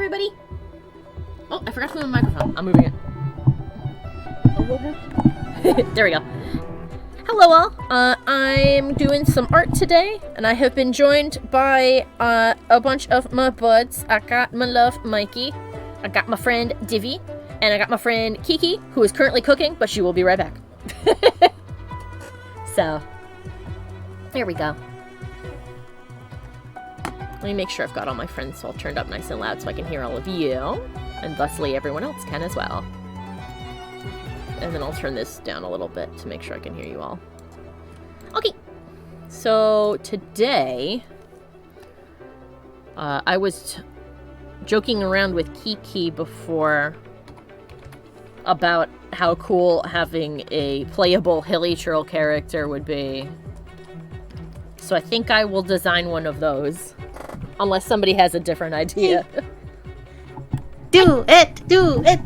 everybody. Oh, I forgot to move the microphone. I'm moving it. There we go. Hello all. I'm doing some art today, and I have been joined by a bunch of my buds. I got my love, Mikey. I got my friend, Divi. And I got my friend, Kiki, who is currently cooking, but she will be right back. So, there we go. Let me make sure I've got all my friends all turned up nice and loud so I can hear all of you. And thusly everyone else can as well. And then I'll turn this down a little bit to make sure I can hear you all. Okay. So, today, I was joking around with Kiki before about how cool having a playable Hilli-Hero character would be. So I think I will design one of those. Unless somebody has a different idea. Do it! Do it!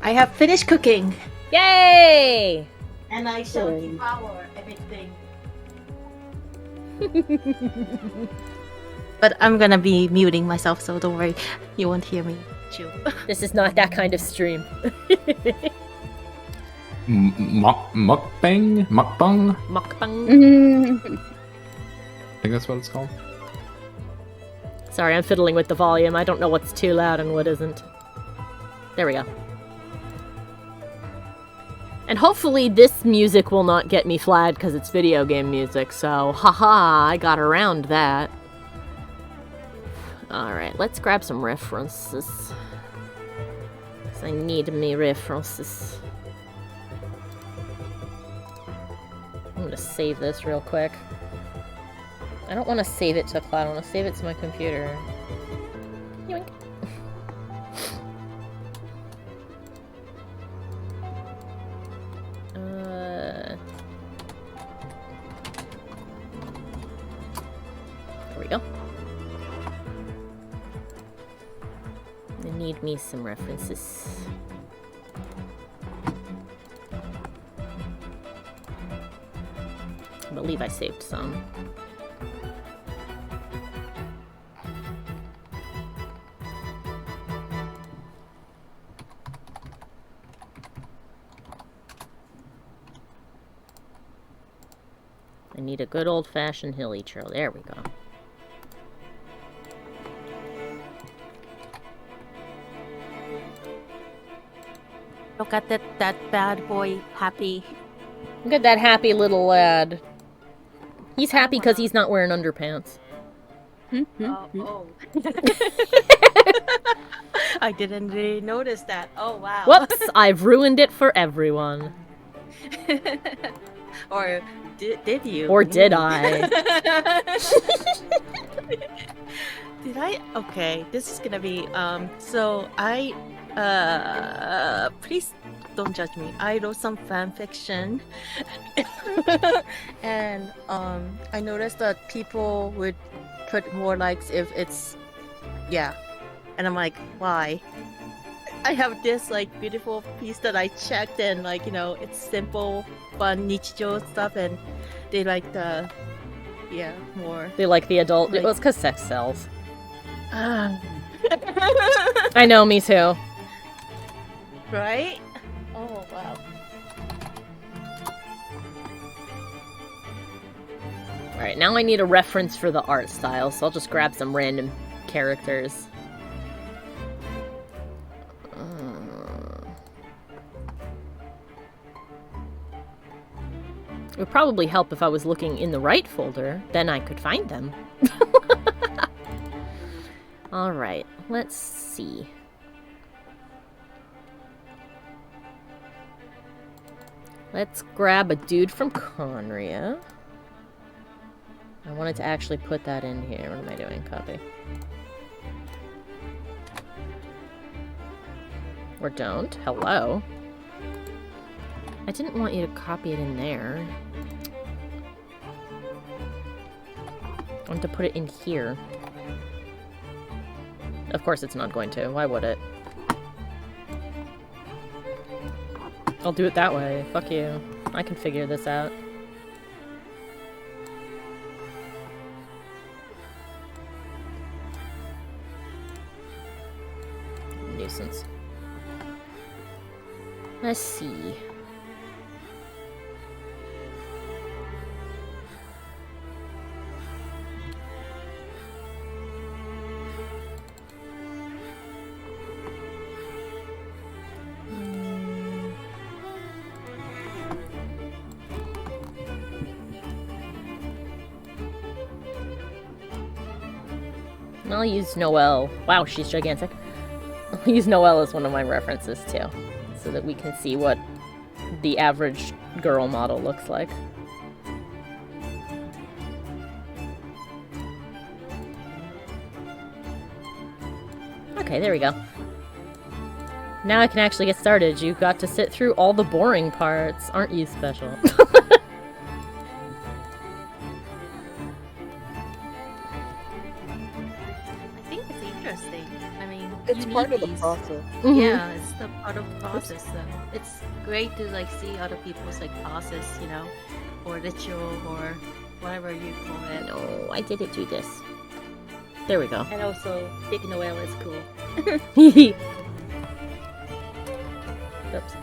I have finished cooking. Yay! And I shall devour everything. But I'm gonna be muting myself, so don't worry. You won't hear me chew. This is not that kind of stream. Mukbang? Mukbang? Mukbang. I think that's what it's called. Sorry, I'm fiddling with the volume. I don't know what's too loud and what isn't. There we go. And hopefully this music will not get me flagged because it's video game music, so haha, I got around that. Alright, let's grab some references. Because I need me references. I'm gonna save this real quick. I don't want to save it to cloud, I want to save it to my computer. Yoink. There we go. I need me some references. I believe I saved some. I need a good old-fashioned Hilli-Hero. There we go. Look at that bad boy, happy. Look at that happy little lad. He's happy because he's not wearing underpants. Oh. I didn't really notice that. Oh, wow. Whoops! I've ruined it for everyone. Or did you? Or did I? Did I? Okay, this is gonna be, so I, please don't judge me. I wrote some fan fiction. And, I noticed that people would put more likes if it's, yeah. And I'm like, why? I have this, like, beautiful piece that I checked and, like, you know, it's simple, fun, nichijou stuff, and they like the, yeah, more. They like the adult. Like, well, it's because sex sells. I know, me too. Right? Oh, wow. Alright, now I need a reference for the art style, so I'll just grab some random characters. It would probably help if I was looking in the right folder, then I could find them. Alright, let's see. Let's grab a dude from Conria. I wanted to actually put that in here. What am I doing? Copy. Or don't. Hello. I didn't want you to copy it in there. I want to put it in here. Of course it's not going to. Why would it? I'll do it that way. Fuck you. I can figure this out. nuisance. Let's see. I'll use Noelle. Wow, she's gigantic. I'll use Noelle as one of my references too, so that we can see what the average girl model looks like. Okay, there we go. Now I can actually get started. You got to sit through all the boring parts. Aren't you special? It's part of the process. Mhm. Yeah, it's the part of the process. So it's great to like see other people's like process, you know, or ritual or whatever you call it. No, I didn't do this. There we go. And also, taking the whale is cool. Oops.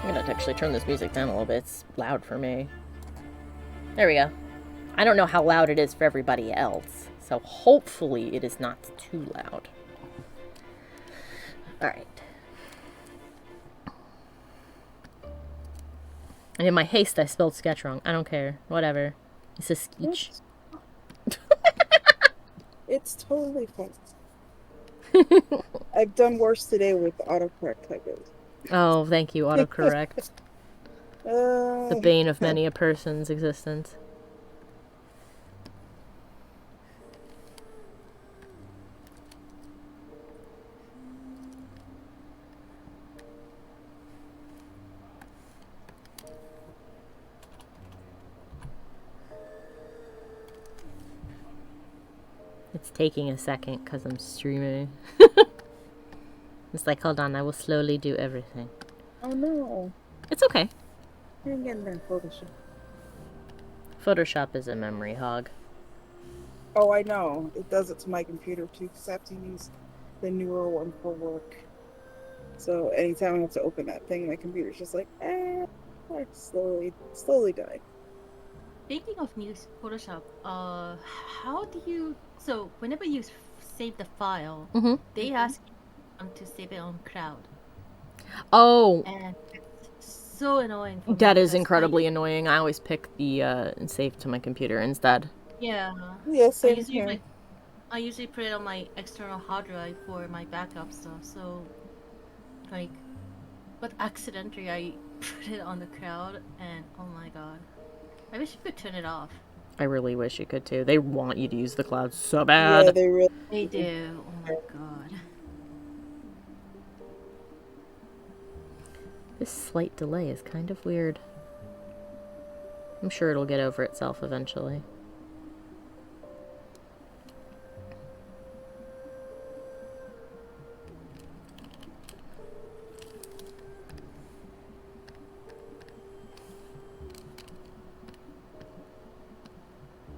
I'm gonna actually turn this music down a little bit. It's loud for me. There we go. I don't know how loud it is for everybody else, so hopefully it is not too loud. Alright. And in my haste, I spelled sketch wrong. I don't care. Whatever. It's a sketch. It's totally fine. I've done worse today with autocorrect typos. Oh, thank you, autocorrect. The bane of many a person's existence. It's taking a second because I'm streaming. It's like, hold on, I will slowly do everything. Oh no. It's okay. You're getting there, Photoshop. Photoshop is a memory hog. Oh, I know. It does it to my computer too, because I have to use the newer one for work. So anytime I have to open that thing, my computer's just like, I slowly die. Speaking of news Photoshop, how do you? So whenever you save the file, Mhm. they ask you to save it on cloud, Oh, and it's so annoying. For me that is because incredibly annoying. I always pick the and save to my computer instead. Yeah. Yeah, I same usually here. I usually put it on my external hard drive for my backup stuff. So, like, but accidentally I put it on the cloud, and oh my god, I wish you could turn it off. I really wish you could too. They want you to use the cloud so Yeah, bad. they really. They do. Oh my god. This slight delay is kind of weird. I'm sure it'll get over itself eventually.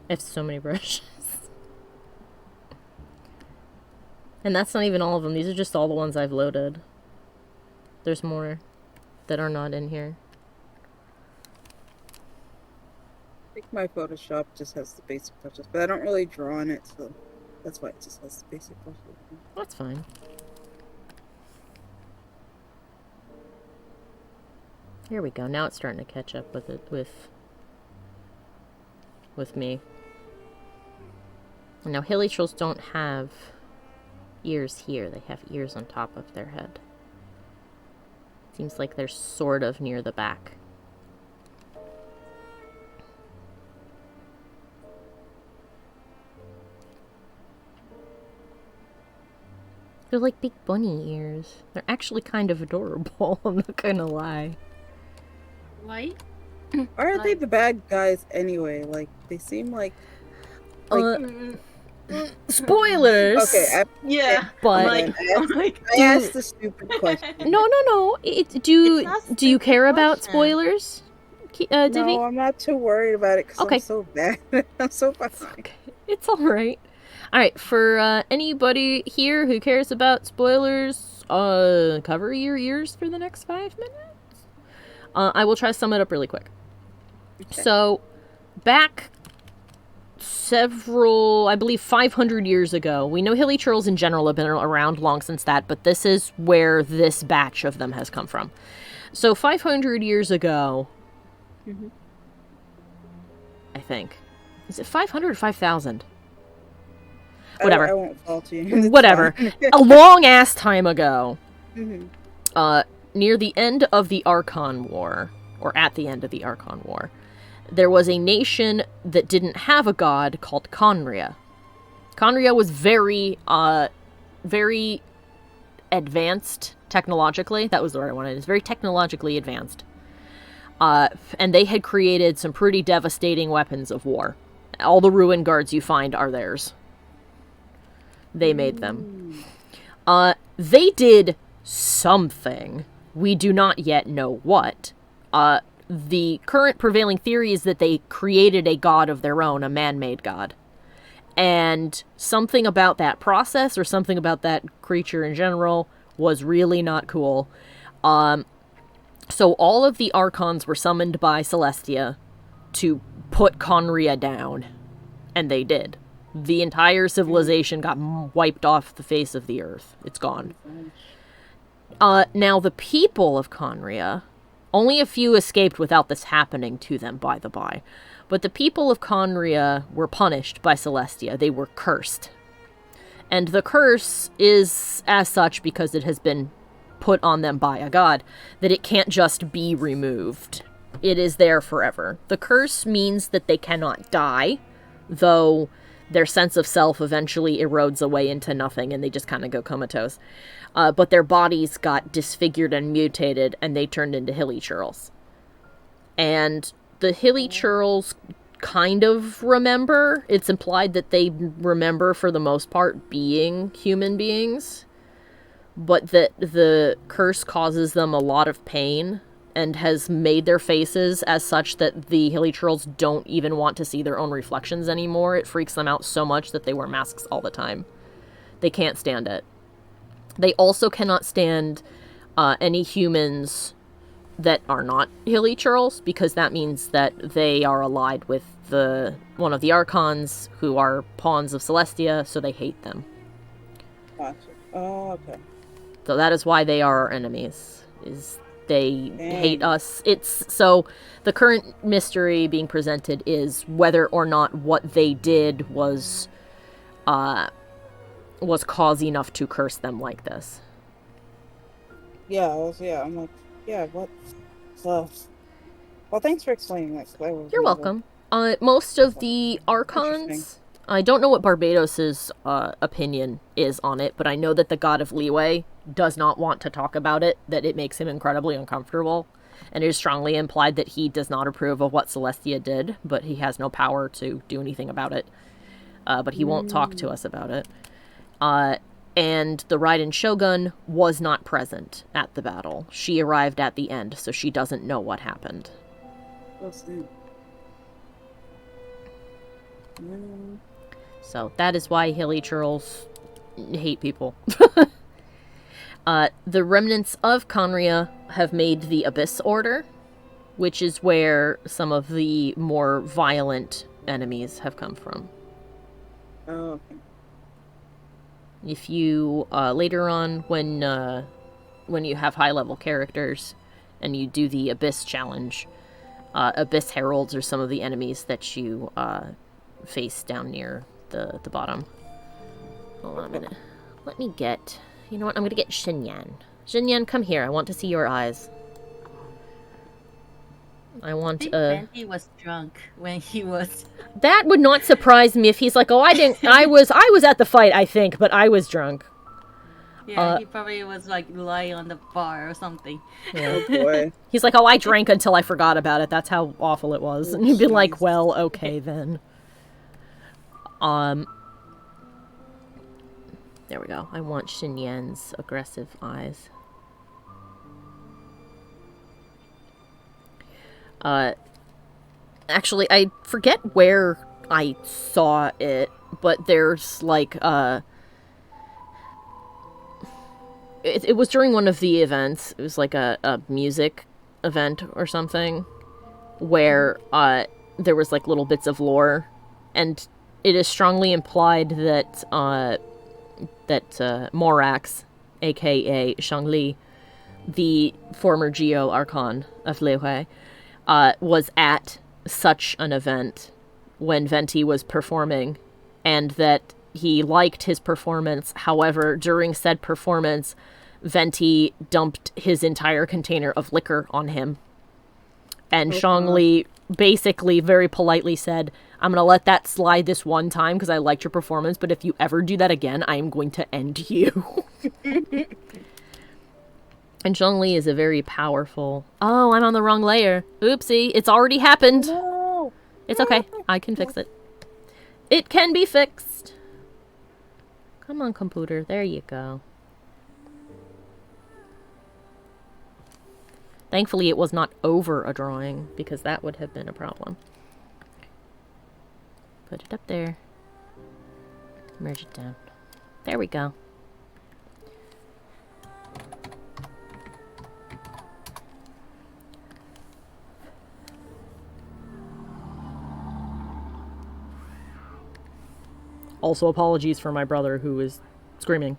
I have so many brushes. And that's not even all of them. These are just all the ones I've loaded. There's more that are not in here. I think my Photoshop just has the basic touches, but I don't really draw on it, so that's why it just has the basic touches. That's fine. Here we go. Now it's starting to catch up with it with me. Now Hilli-Trolls don't have ears here. They have ears on top of their head. Seems like they're sort of near the back. They're like big bunny ears. They're actually kind of adorable, I'm not gonna lie. Why? Why are they the bad guys anyway? Like, they seem like Spoilers! okay, Yeah. But I asked the stupid question. no. It's Do not you care stupid about question. spoilers, Divvy? No, I'm not too worried about it because Okay. I'm so bad. I'm so behind. Okay. It's alright. Alright, for anybody here who cares about spoilers, cover your ears for the next 5 minutes. I will try to sum it up really quick. Okay. So, back several, I believe 500 years ago, we know Hilli-Churls in general have been around long since that, but this is where this batch of them has come from. So 500 years ago, Mhm. I think. Is it 500 or 5,000? Whatever. I won't fault you. It's Whatever. fine. A long-ass time ago, Mhm. near the end of the Archon War, or at the end of the Archon War, there was a nation that didn't have a god called Conria. Conria was very advanced technologically. That was the word I wanted. It's very technologically advanced. And they had created some pretty devastating weapons of war. All the ruin guards you find are theirs. They made them. They did something. We do not yet know what. The current prevailing theory is that they created a god of their own, a man-made god. And something about that process, or something about that creature in general, was really not cool. So all of the Archons were summoned by Celestia to put Conria down. And they did. The entire civilization got wiped off the face of the earth. It's gone. Now, the people of Conria, only a few escaped without this happening to them, by the by. But the people of Conria were punished by Celestia. They were cursed. And the curse is as such because it has been put on them by a god, that it can't just be removed. It is there forever. The curse means that they cannot die, though their sense of self eventually erodes away into nothing and they just kind of go comatose. But their bodies got disfigured and mutated and they turned into Hilli-Churls. And the Hilli-Churls kind of remember. It's implied that they remember for the most part being human beings, but that the curse causes them a lot of pain and has made their faces as such that the Hilli-Churls don't even want to see their own reflections anymore. It freaks them out so much that they wear masks all the time. They can't stand it. They also cannot stand any humans that are not Hilli-Churls, because that means that they are allied with one of the Archons, who are pawns of Celestia, so they hate them. Gotcha. Oh, okay. So that is why they are our enemies, is they Dang. hate us. So the current mystery being presented is whether or not what they did was cause enough to curse them like this. Yeah, I'm like, yeah, what? Well, thanks for explaining that. You're welcome. Most of the Archons, I don't know what Barbados's opinion is on it, but I know that the God of Leeway does not want to talk about it, that it makes him incredibly uncomfortable, and it is strongly implied that he does not approve of what Celestia did, but he has no power to do anything about it. But he won't talk to us about it. And the Raiden Shogun was not present at the battle. She arrived at the end, so she doesn't know what happened. So that is why Hilli-Churls hate people. The remnants of Conria have made the Abyss Order, which is where some of the more violent enemies have come from. Oh, okay. If you, later on, when you have high-level characters and you do the Abyss Challenge, Abyss Heralds are some of the enemies that you face down near the bottom. Hold on a minute. Let me get... You know what? I'm gonna get Xinyan. Xinyan, come here. I want to see your eyes. I think Bendy was drunk when he was. That would not surprise me if he's like, oh, I didn't... I was at the fight, I think, but I was drunk. Yeah, he probably was like lying on the bar or something. Yeah. Oh boy. He's like, oh, I drank until I forgot about it. That's how awful it was. And you'd be like, well, okay then. There we go. I want Xinyan's aggressive eyes. Actually, I forget where I saw it, but there's like it was during one of the events. It was like a music event or something where there was like little bits of lore, and it is strongly implied that Morax, aka Shangli, the former Geo Archon of Liyue, was at such an event when Venti was performing, and that he liked his performance. However, during said performance, Venti dumped his entire container of liquor on him. And Shangli basically very politely said, I'm going to let that slide this one time because I liked your performance, but if you ever do that again, I am going to end you. And Zhongli is a very powerful... Oh, I'm on the wrong layer. Oopsie, it's already happened. No. It's okay. I can fix it. It can be fixed. Come on, computer. There you go. Thankfully, it was not over a drawing, because that would have been a problem. Put it up there. Merge it down. There we go. Also, apologies for my brother who is screaming.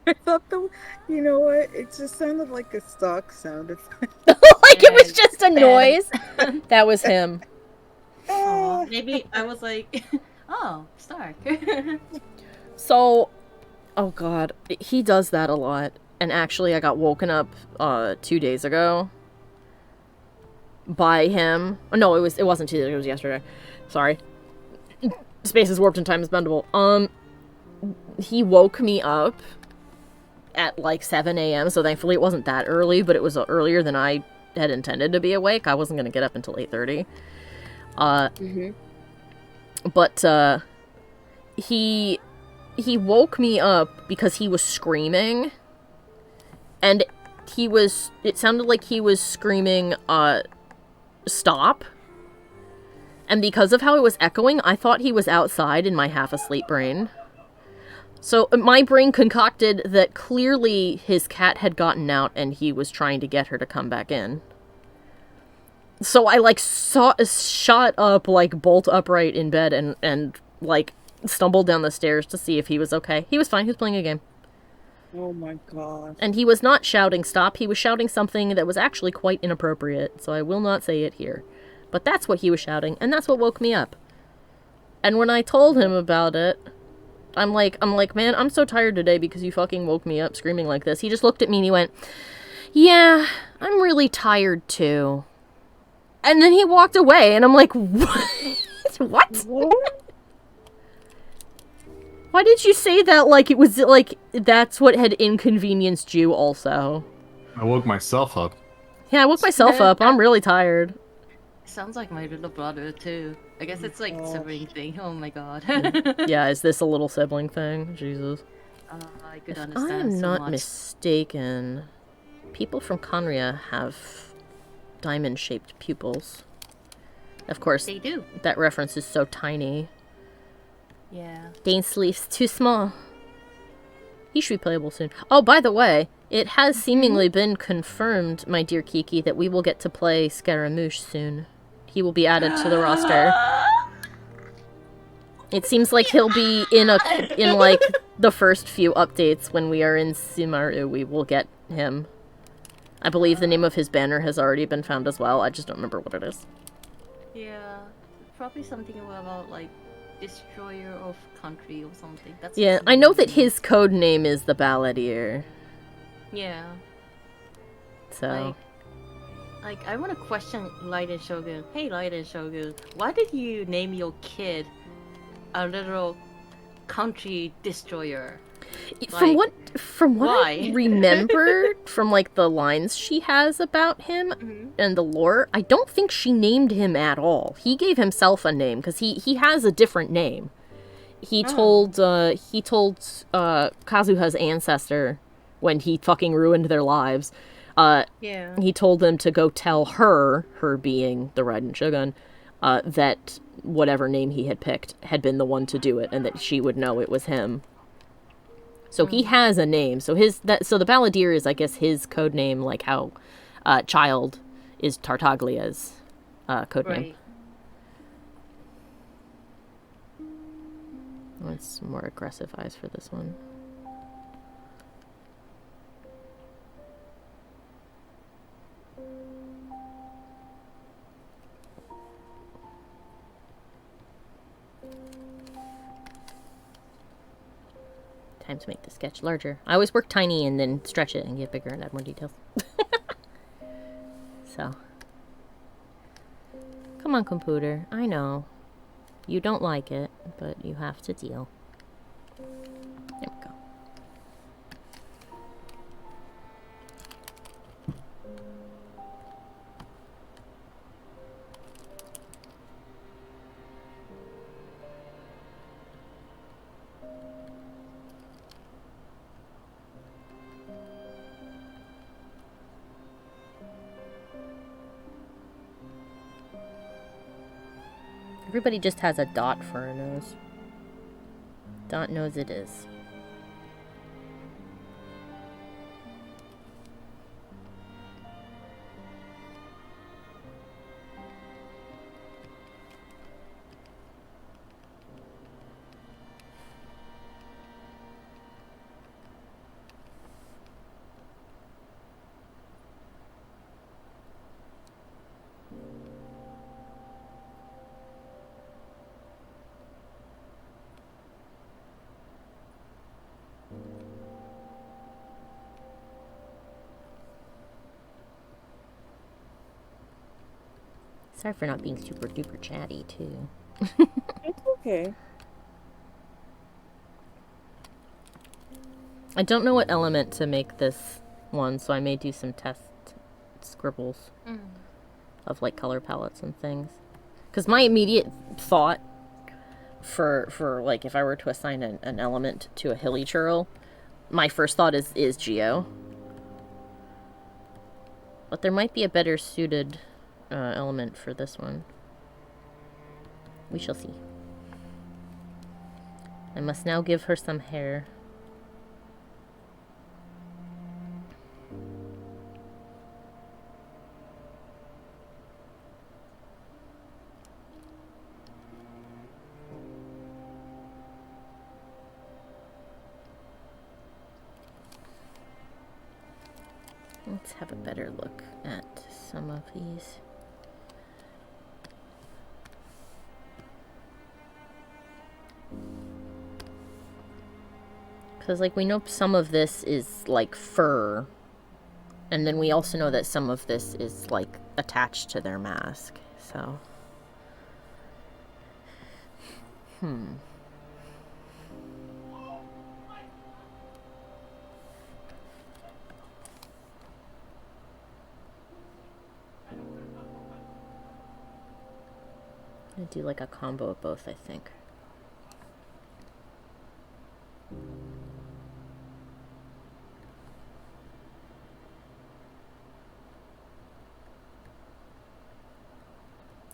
I thought you know what? It just sounded like a stock sound effect. Like it was just a noise. That was him. Aw, maybe I was like, oh, Stark. So, oh god, he does that a lot. And actually, I got woken up 2 days ago by him. Oh, no, it wasn't 2 days ago. It was yesterday. Sorry. Space is warped and time is bendable. He woke me up at like 7 a.m. So thankfully it wasn't that early, but it was earlier than I had intended to be awake. I wasn't gonna get up until 8:30. But he woke me up because he was screaming, and it sounded like he was screaming stop. And because of how it was echoing, I thought he was outside in my half-asleep brain. So my brain concocted that clearly his cat had gotten out and he was trying to get her to come back in. So I, like, shot up, like, bolt upright in bed and like, stumbled down the stairs to see if he was okay. He was fine. He was playing a game. Oh my god. And he was not shouting stop. He was shouting something that was actually quite inappropriate, so I will not say it here. But that's what he was shouting, and that's what woke me up. And when I told him about it, I'm like, man, I'm so tired today because you fucking woke me up screaming like this. He just looked at me and he went, yeah, I'm really tired too. And then he walked away, and I'm like, what? Why did you say that like it was, like, that's what had inconvenienced you also? I woke myself up. Yeah, I woke myself up. I'm really tired. Sounds like my little brother too. I guess it's like sibling thing. Oh my god. Yeah, is this a little sibling thing? Jesus. I could If understand I am so not much. mistaken, people from Conria have diamond-shaped pupils. Of course, They do. that reference is so tiny. Yeah. Dainsley's too small. He should be playable soon. Oh, by the way, it has seemingly been confirmed, my dear Kiki, that we will get to play Scaramouche soon. He will be added to the roster. It seems like he'll be in like the first few updates when we are in Sumaru. We will get him. I believe the name of his banner has already been found as well. I just don't remember what it is. Yeah. Probably something about like destroyer of country or something. That's Yeah, I know that his code name is the Balladeer. Yeah. So Like I want to question Light and Shogun. Hey, Light and Shogun, why did you name your kid a little country destroyer? from what why? I remember from like the lines she has about him and the lore, I don't think she named him at all. He gave himself a name because he has a different name. He told Kazuha's ancestor when he fucking ruined their lives Yeah. he told them to go tell her being the Raiden Shogun, that whatever name he had picked had been the one to do it, and that she would know it was him. So he has a name. So so the Balladeer is, I guess, his code name, like how Child is Tartaglia's code name. Right. Let's more aggressive eyes for this one. Time to make the sketch larger. I always work tiny and then stretch it and get bigger and add more details. So. Come on, computer. I know. You don't like it, but you have to deal. There we go. Everybody just has a dot for a nose. Dot nose it is. Sorry for not being super duper chatty, too. It's okay. I don't know what element to make this one, so I may do some test scribbles of, like, color palettes and things. Because my immediate thought for like, if I were to assign an element to a Hilli-Hero, my first thought is Geo. But there might be a better suited element for this one. We shall see. I must now give her some hair. Let's have a better look at some of these. Because, like, we know some of this is, like, fur. And then we also know that some of this is, like, attached to their mask. So. I'm gonna do, like, a combo of both, I think.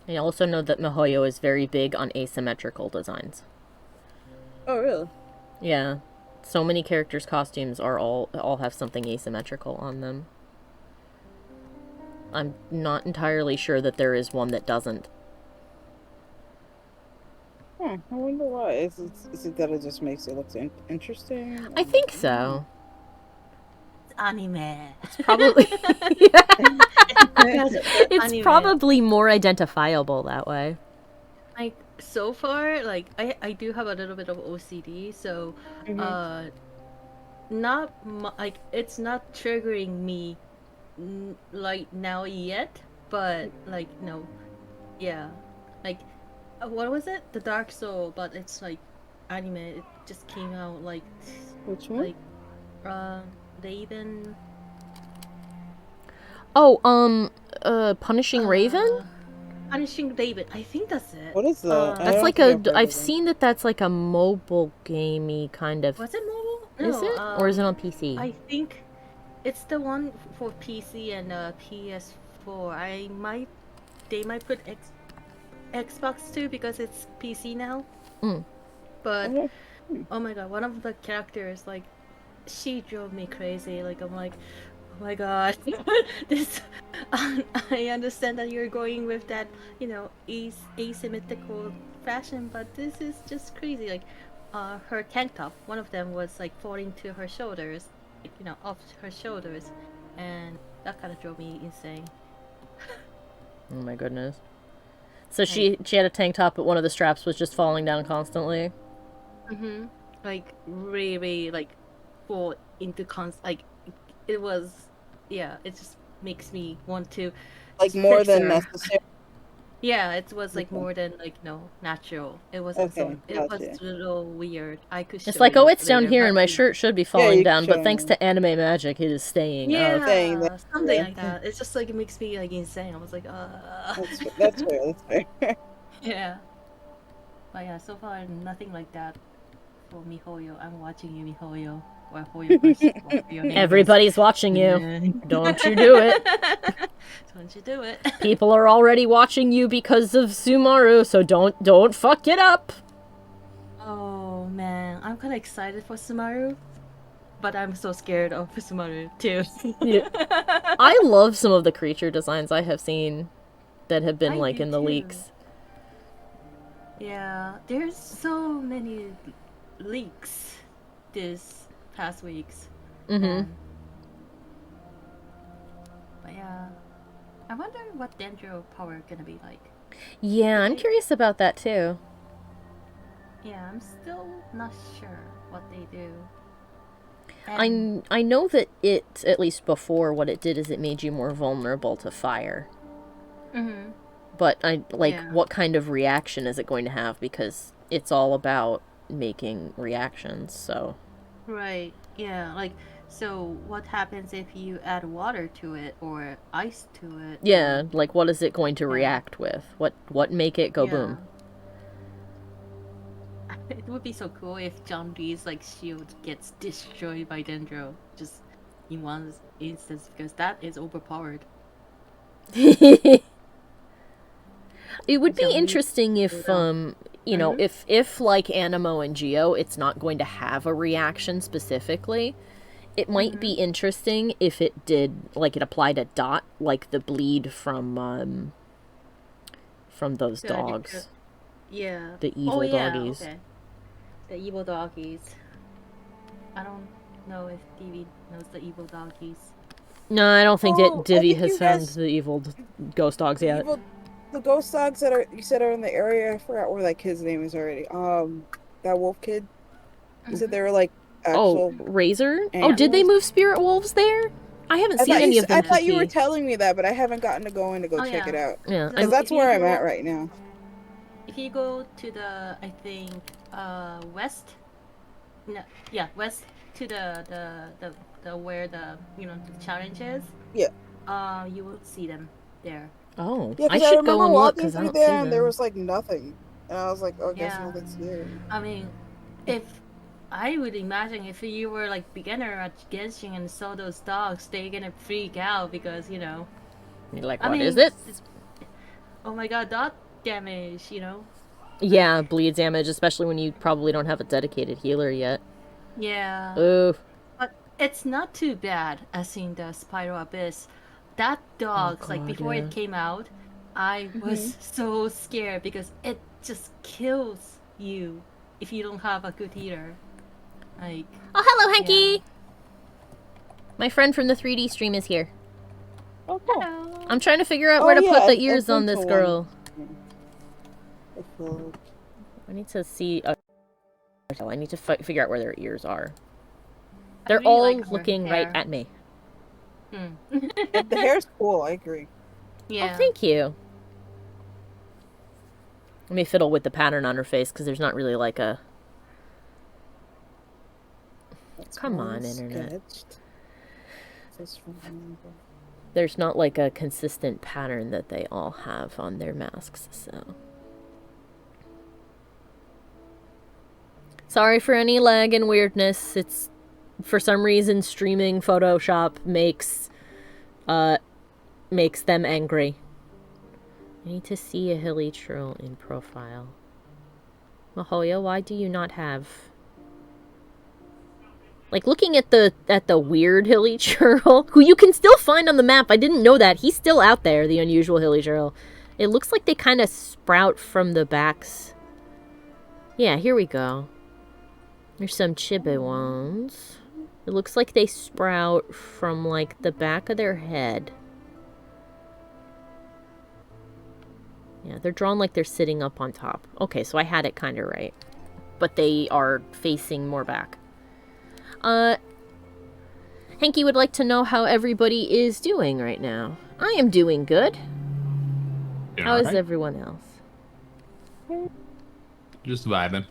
I also know that MiHoYo is very big on asymmetrical designs. Oh, really? Yeah. So many characters' costumes are all have something asymmetrical on them. I'm not entirely sure that there is one that doesn't. I wonder why. Is it that it just makes it look interesting? I think so. It's anime. It's probably it's Anime. probably more identifiable that way. Like, so far, like, I do have a little bit of OCD, so like, it's not triggering me like now yet, but like, no, yeah, like, what was it, the Dark Soul, but it's like anime. It just came out like, Which one? like Raven. Oh, Punishing Raven? Punishing Raven, I think that's it. What is that? That's like I've seen that's like a mobile gamey kind of. Was it mobile? Is No, it? Or is it on PC? I think It's the one for PC and PS4. They might put Xbox too because it's PC now. Mm. But Oh, oh my god, one of the characters, like, she drove me crazy. Like, I'm like, oh my god, this. I understand that you're going with that, asymmetrical fashion, but this is just crazy. Like, her tank top, one of them was like falling to her shoulders, like, off her shoulders, and that kind of drove me insane. Oh my goodness. So she had a tank top, but one of the straps was just falling down constantly. Like, really, like, fall into like, it was, yeah, it just makes me want to like just more fix than her. necessary. Yeah, it was like Okay. more than, like, natural. It wasn't Okay, it was gotcha. a little weird. I could show It's like, you oh, it's down later, here, but and my shirt should be falling you can down, show but thanks me. to anime magic, it is staying up. yeah, Saying that, something yeah. like that. It's just like, it makes me like insane. I was like, That's fair. That's fair. yeah. But yeah, so far nothing like that for MiHoYo. I'm watching you, MiHoYo, or Hoyo first. Whatever your name is. Everybody's watching you. Don't you do it. Don't you do it. People are already watching you because of Sumaru, so don't fuck it up. Oh man, I'm kind of excited for Sumaru, but I'm so scared of Sumaru too. Yeah. I love some of the creature designs I have seen that have been I like do in the too. leaks. Yeah, there's so many leaks this past weeks. Mm-hmm. But yeah, I wonder what Dendro power gonna be like. Yeah, I'm curious about that too. Yeah, I'm still not sure what they do. I know that it, at least before, what it did is it made you more vulnerable to fire. Mm-hmm. But Yeah. what kind of reaction is it going to have? Because it's all about making reactions, so... Right, yeah, like, so what happens if you add water to it or ice to it? Yeah, like, what is it going to react with? What make it go boom? It would be so cool if John Lee's, like, shield gets destroyed by Dendro just in one instance, because that is overpowered. It would be John Lee- interesting if, you know, if like Animo and Geo, it's not going to have a reaction specifically. It might be interesting if it did, like, it applied a dot, like the bleed from those dogs. Yeah. The evil doggies. Okay. The evil doggies. I don't know if Divi knows the evil doggies. No, I don't think that Divi think has you found guys- the evil ghost dogs yet. The ghost dogs that you said are in the area. I forgot where that kid's name is already. That wolf kid. You said they were like actual. Oh, Razor? Oh, animals? did they move spirit wolves there? I haven't seen any of them. I thought you were PP. telling me that, but I haven't gotten to go in to go check yeah. it out. Yeah, Because that's where I'm at right now. If you go to the, I think, west. No, yeah, west to the where the the challenge is. Yeah. You will see them there. Oh, Yeah, I because I should go remember and look walking because I through don't see there them. and there was like nothing, and I was like, "Oh, I guess Yeah. nothing's here." I mean, if I would imagine if you were like beginner at Genshin and saw those dogs, they're gonna freak out because You're like, I what mean, is it? Oh my god, dot damage, Yeah, bleed damage, especially when you probably don't have a dedicated healer yet. Yeah. Oof. But it's not too bad as in the Spiral Abyss. That dog, like God, before yeah. it came out, I was so scared because it just kills you if you don't have a good healer. Like, Oh, hello, Hanky! My friend from the 3D stream is here. Oh, cool. hello. I'm trying to figure out where to Oh, put yeah, the ears I've on been this to girl. one. I need to see... I need to figure out where their ears are. I They're really all like her looking right hair. at me. The hair's cool. I agree. Yeah. Oh, thank you. Let me fiddle with the pattern on her face, because there's not really like a... Come on, internet. There's not like a consistent pattern that they all have on their masks, so... Sorry for any lag and weirdness. It's for some reason, streaming Photoshop makes them angry. I need to see a Hilli-Hero in profile. Mahoya, why do you not have... Like, looking at the weird Hilli-Hero, who you can still find on the map. I didn't know that. He's still out there, the unusual Hilli-Hero. It looks like they kind of sprout from the backs. Yeah, here we go. There's some chibi ones. It looks like they sprout from, like, the back of their head. Yeah, they're drawn like they're sitting up on top. Okay, so I had it kind of right. But they are facing more back. Hanky would like to know how everybody is doing right now. I am doing good. How is everyone else? Just vibing.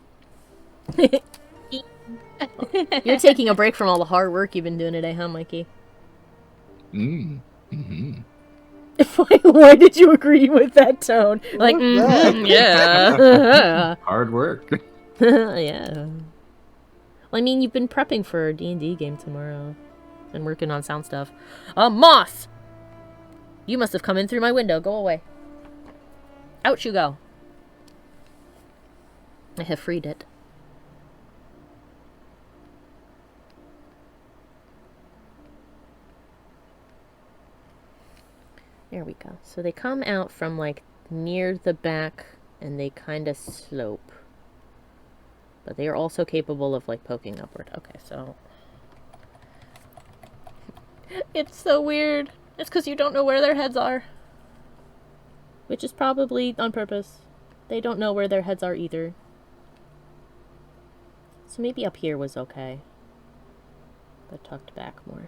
You're taking a break from all the hard work you've been doing today, huh, Mikey? Why did you agree with that tone? Like, yeah. Hard work. Yeah. Well, I mean, you've been prepping for a D&D game tomorrow. And working on sound stuff. Moth! You must have come in through my window. Go away. Out you go. I have freed it. There we go. So they come out from, like, near the back, and they kind of slope. But they are also capable of, like, poking upward. Okay, so... It's so weird. It's because you don't know where their heads are. Which is probably on purpose. They don't know where their heads are either. So maybe up here was okay. But tucked back more.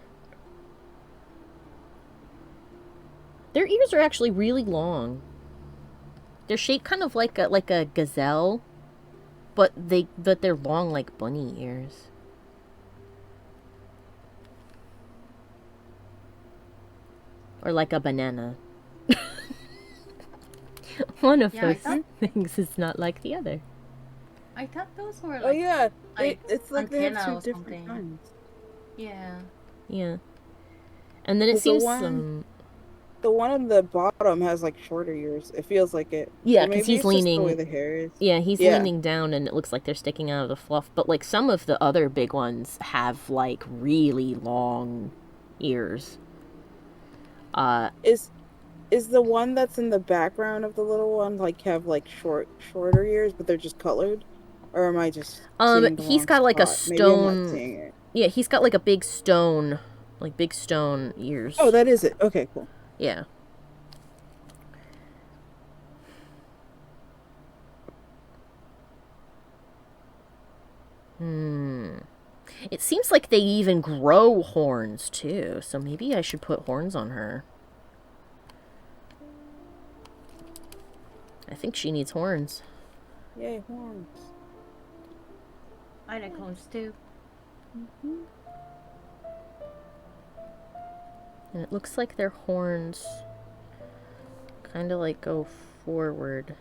Their ears are actually really long. They're shaped kind of like a gazelle, but they're long like bunny ears. Or like a banana. One of those things is not like the other. I thought those were like... Oh yeah, like it's like they have two or different something. kinds. Yeah. Yeah. And then it seems The one on the bottom has like shorter ears. It feels like it. Yeah, because he's leaning. Just the way the hair is. Yeah, he's leaning down, and it looks like they're sticking out of the fluff. But like some of the other big ones have like really long ears. Is the one that's in the background of the little one like have like shorter ears, but they're just colored, or am I just? He's got like a stone. Yeah, he's got like a big stone, like big stone ears. Oh, that is it. Okay, cool. Yeah. It seems like they even grow horns, too. So maybe I should put horns on her. I think she needs horns. Yay, horns. I like horns, too. And it looks like their horns kind of like go forward.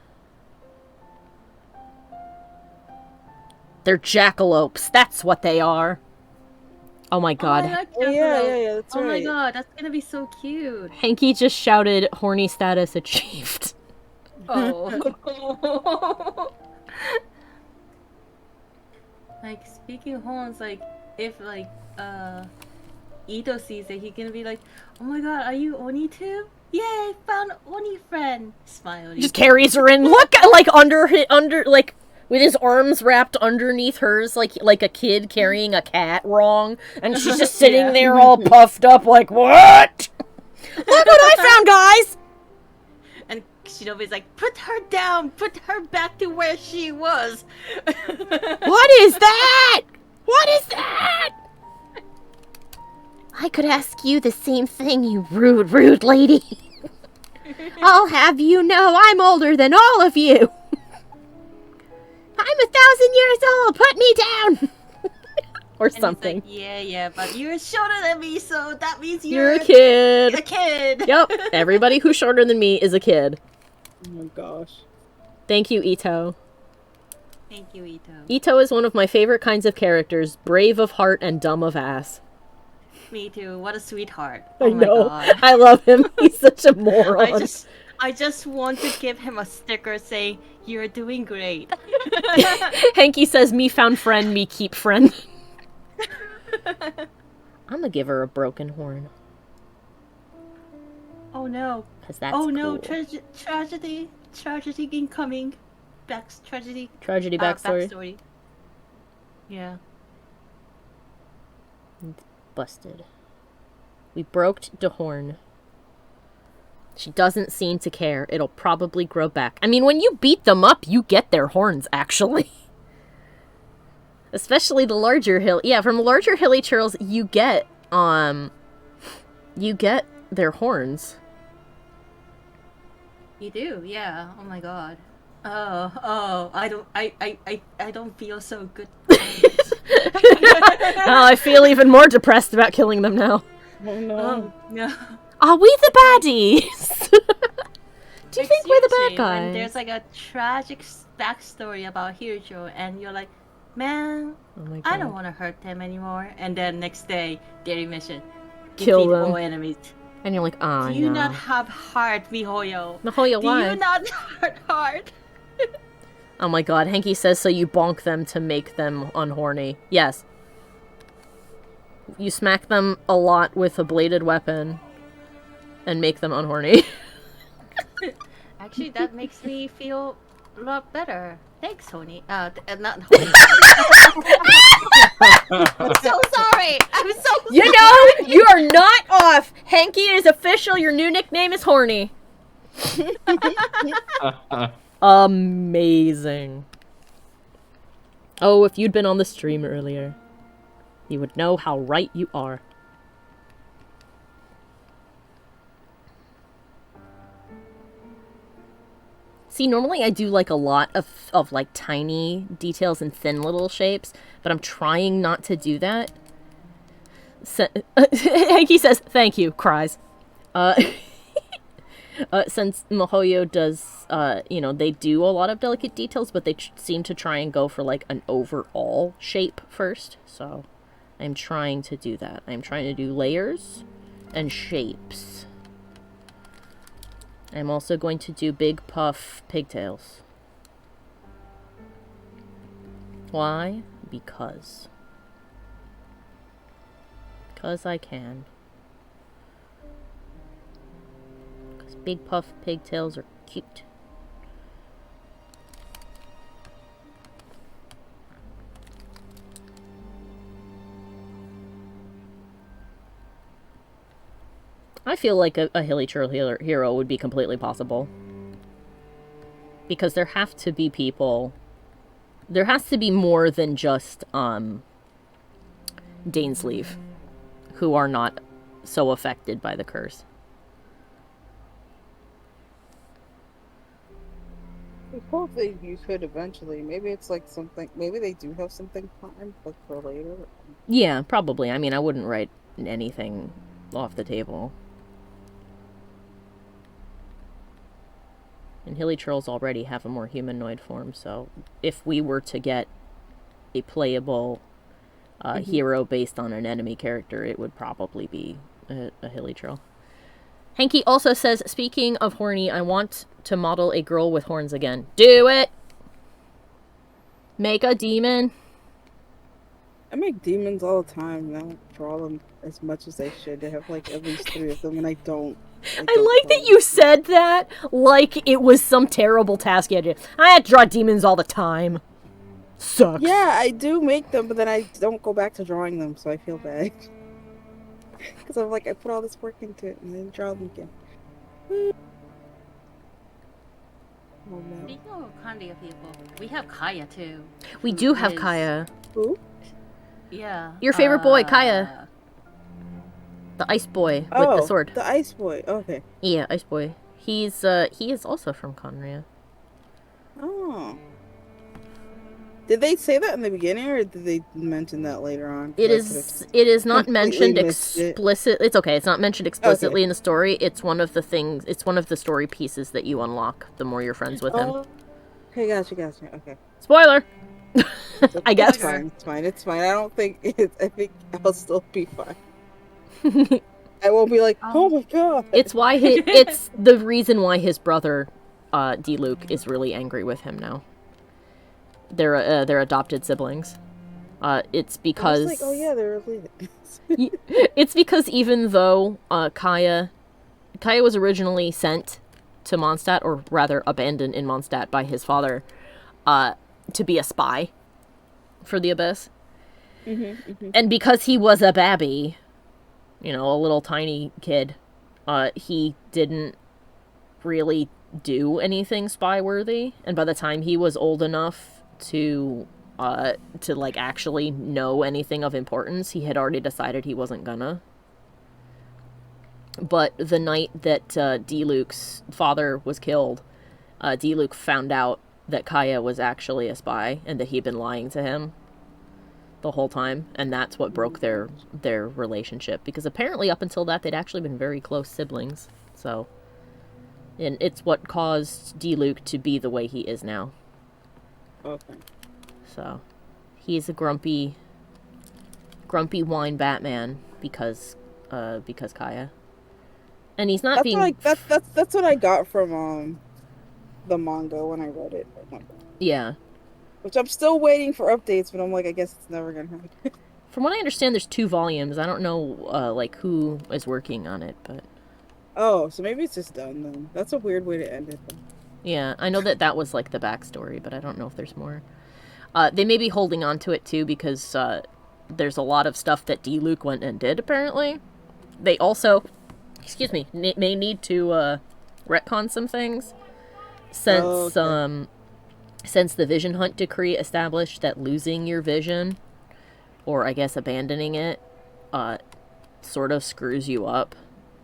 They're jackalopes. That's what they are. Oh my god. Oh, I like yeah, that's right. Oh my god, that's gonna be so cute. Hanky just shouted, horny status achieved. Oh. Like, speaking of horns, like, if, like, Ito sees it, he gonna be like, oh my god, are you Oni too? Yay, found Oni friend. Smile. Just carries her in. Look, like, under, like, with his arms wrapped underneath hers, like a kid carrying a cat wrong. And she's just sitting there all puffed up, like, what? Look what I found, guys! And Shinobi's like, put her down, put her back to where she was. What is that? What is that? I could ask you the same thing, you rude, rude lady. I'll have you know I'm older than all of you. I'm 1,000 years old. Put me down. Or And something. He's like, yeah, but you're shorter than me, so that means You're a kid. A kid. Yep. Everybody who's shorter than me is a kid. Oh my gosh. Thank you, Ito. Thank you, Ito. Ito is one of my favorite kinds of characters, brave of heart and dumb of ass. Me too. What a sweetheart. I Oh my know. god. I love him. He's such a moron. I just want to give him a sticker saying, "You're doing great." Hanky says, me found friend, me keep friend. I'm gonna give her a broken horn. Oh no. Because that's Oh no, cool. tragedy incoming. Tragedy Backstory. Yeah. Busted. We broked the horn. She doesn't seem to care. It'll probably grow back. I mean, when you beat them up, you get their horns, actually. Especially the larger hill. Yeah, from the larger hilly churls, you get their horns. You do, yeah. Oh my god. Oh, I don't feel so good. Oh, I feel even more depressed about killing them now. Oh no. Oh no. Are we the baddies? Do you think we're the bad Seriously, guys? when there's like a tragic backstory about Hiro and you're like, man, Oh my I God. don't want to hurt them anymore. And then next day, daily mission, Kill defeat them. all enemies. And you're like, oh Do you no. not have heart, Mihoyo? Mahoya, Do why? you not have heart? Oh my god, Henki says so you bonk them to make them unhorny. Yes. You smack them a lot with a bladed weapon and make them unhorny. Actually, that makes me feel a lot better. Thanks, Honey. Not Honey. I'm so sorry. I'm so sorry. You know, you are not off. Henki is official. Your new nickname is Horny. Amazing. Oh, if you'd been on the stream earlier, you would know how right you are. See, normally I do like a lot of like tiny details and thin little shapes, but I'm trying not to do that. Hanky says, thank you, cries. Since Mihoyo does, you know, they do a lot of delicate details, but they seem to try and go for like an overall shape first. So I'm trying to do that. I'm trying to do layers and shapes. I'm also going to do big puff pigtails. Why? Because. Because I can. Because big puff pigtails are cute. I feel like a Hilli-Hero hero would be completely possible. Because there have to be people... There has to be more than just, Dainsleif, who are not so affected by the curse. Hopefully you could eventually. Maybe it's like something... Maybe they do have something planned, like, for later. Yeah, probably. I mean, I wouldn't write anything off the table. And Hilli-Trolls already have a more humanoid form, so if we were to get a playable hero based on an enemy character, it would probably be a Hilli-Troll. Hanky also says, speaking of horny, I want to model a girl with horns again. Do it! Make a demon. I make demons all the time, and I don't draw them as much as I should. I have like at least 3 of them, and I don't. I like that you said that like it was some terrible task you had to do. I had to draw demons all the time. Sucks. Yeah, I do make them, but then I don't go back to drawing them, so I feel bad. Because I'm like, I put all this work into it, and then draw them again. Oh no. Speaking of Kandia people, we have Kaya too. We who do have is- Kaya. Who? Yeah. Your favorite boy, Kaya. The ice boy with the sword. The ice boy. Okay. Yeah, ice boy. He is also from Conria. Oh. Did they say that in the beginning, or did they mention that later on? It is not completely mentioned missed it. explicit. It's okay. It's not mentioned explicitly in the story. It's one of the things. It's one of the story pieces that you unlock the more you're friends with him. Okay, Okay, gotcha. Okay. Spoiler! I It's guess. fine. It's fine. I don't think I think I'll still be fine. I won't be like, oh my god. It's it's the reason why his brother, D-Luke, is really angry with him now. They're adopted siblings. It's I because... was like, oh yeah, they're related. It's because even though Kaya was originally sent to Mondstadt, or rather abandoned in Mondstadt by his father, to be a spy for the Abyss. And because he was a babby, you know, a little tiny kid, he didn't really do anything spy-worthy. And by the time he was old enough to like actually know anything of importance, he had already decided he wasn't gonna. But the night that D-Luke's father was killed, D-Luke found out that Kaya was actually a spy and that he'd been lying to him the whole time, and that's what broke their relationship, because apparently up until that they'd actually been very close siblings. So, and it's what caused D-Luke to be the way he is now. Okay. So, he's a grumpy wine Batman because Kaya. And he's not That's what I got from the manga when I read it. Yeah. Which I'm still waiting for updates, but I'm like, I guess it's never gonna happen. From what I understand, there's 2 volumes. I don't know like who is working on it, but Oh, so maybe it's just done then. That's a weird way to end it. yeah, I know that was like the backstory, but I don't know if there's more. They may be holding on to it too because there's a lot of stuff that D-Luke went and did apparently. They also, may need to retcon some things since the Vision Hunt decree established that losing your vision, or I guess abandoning it, sort of screws you up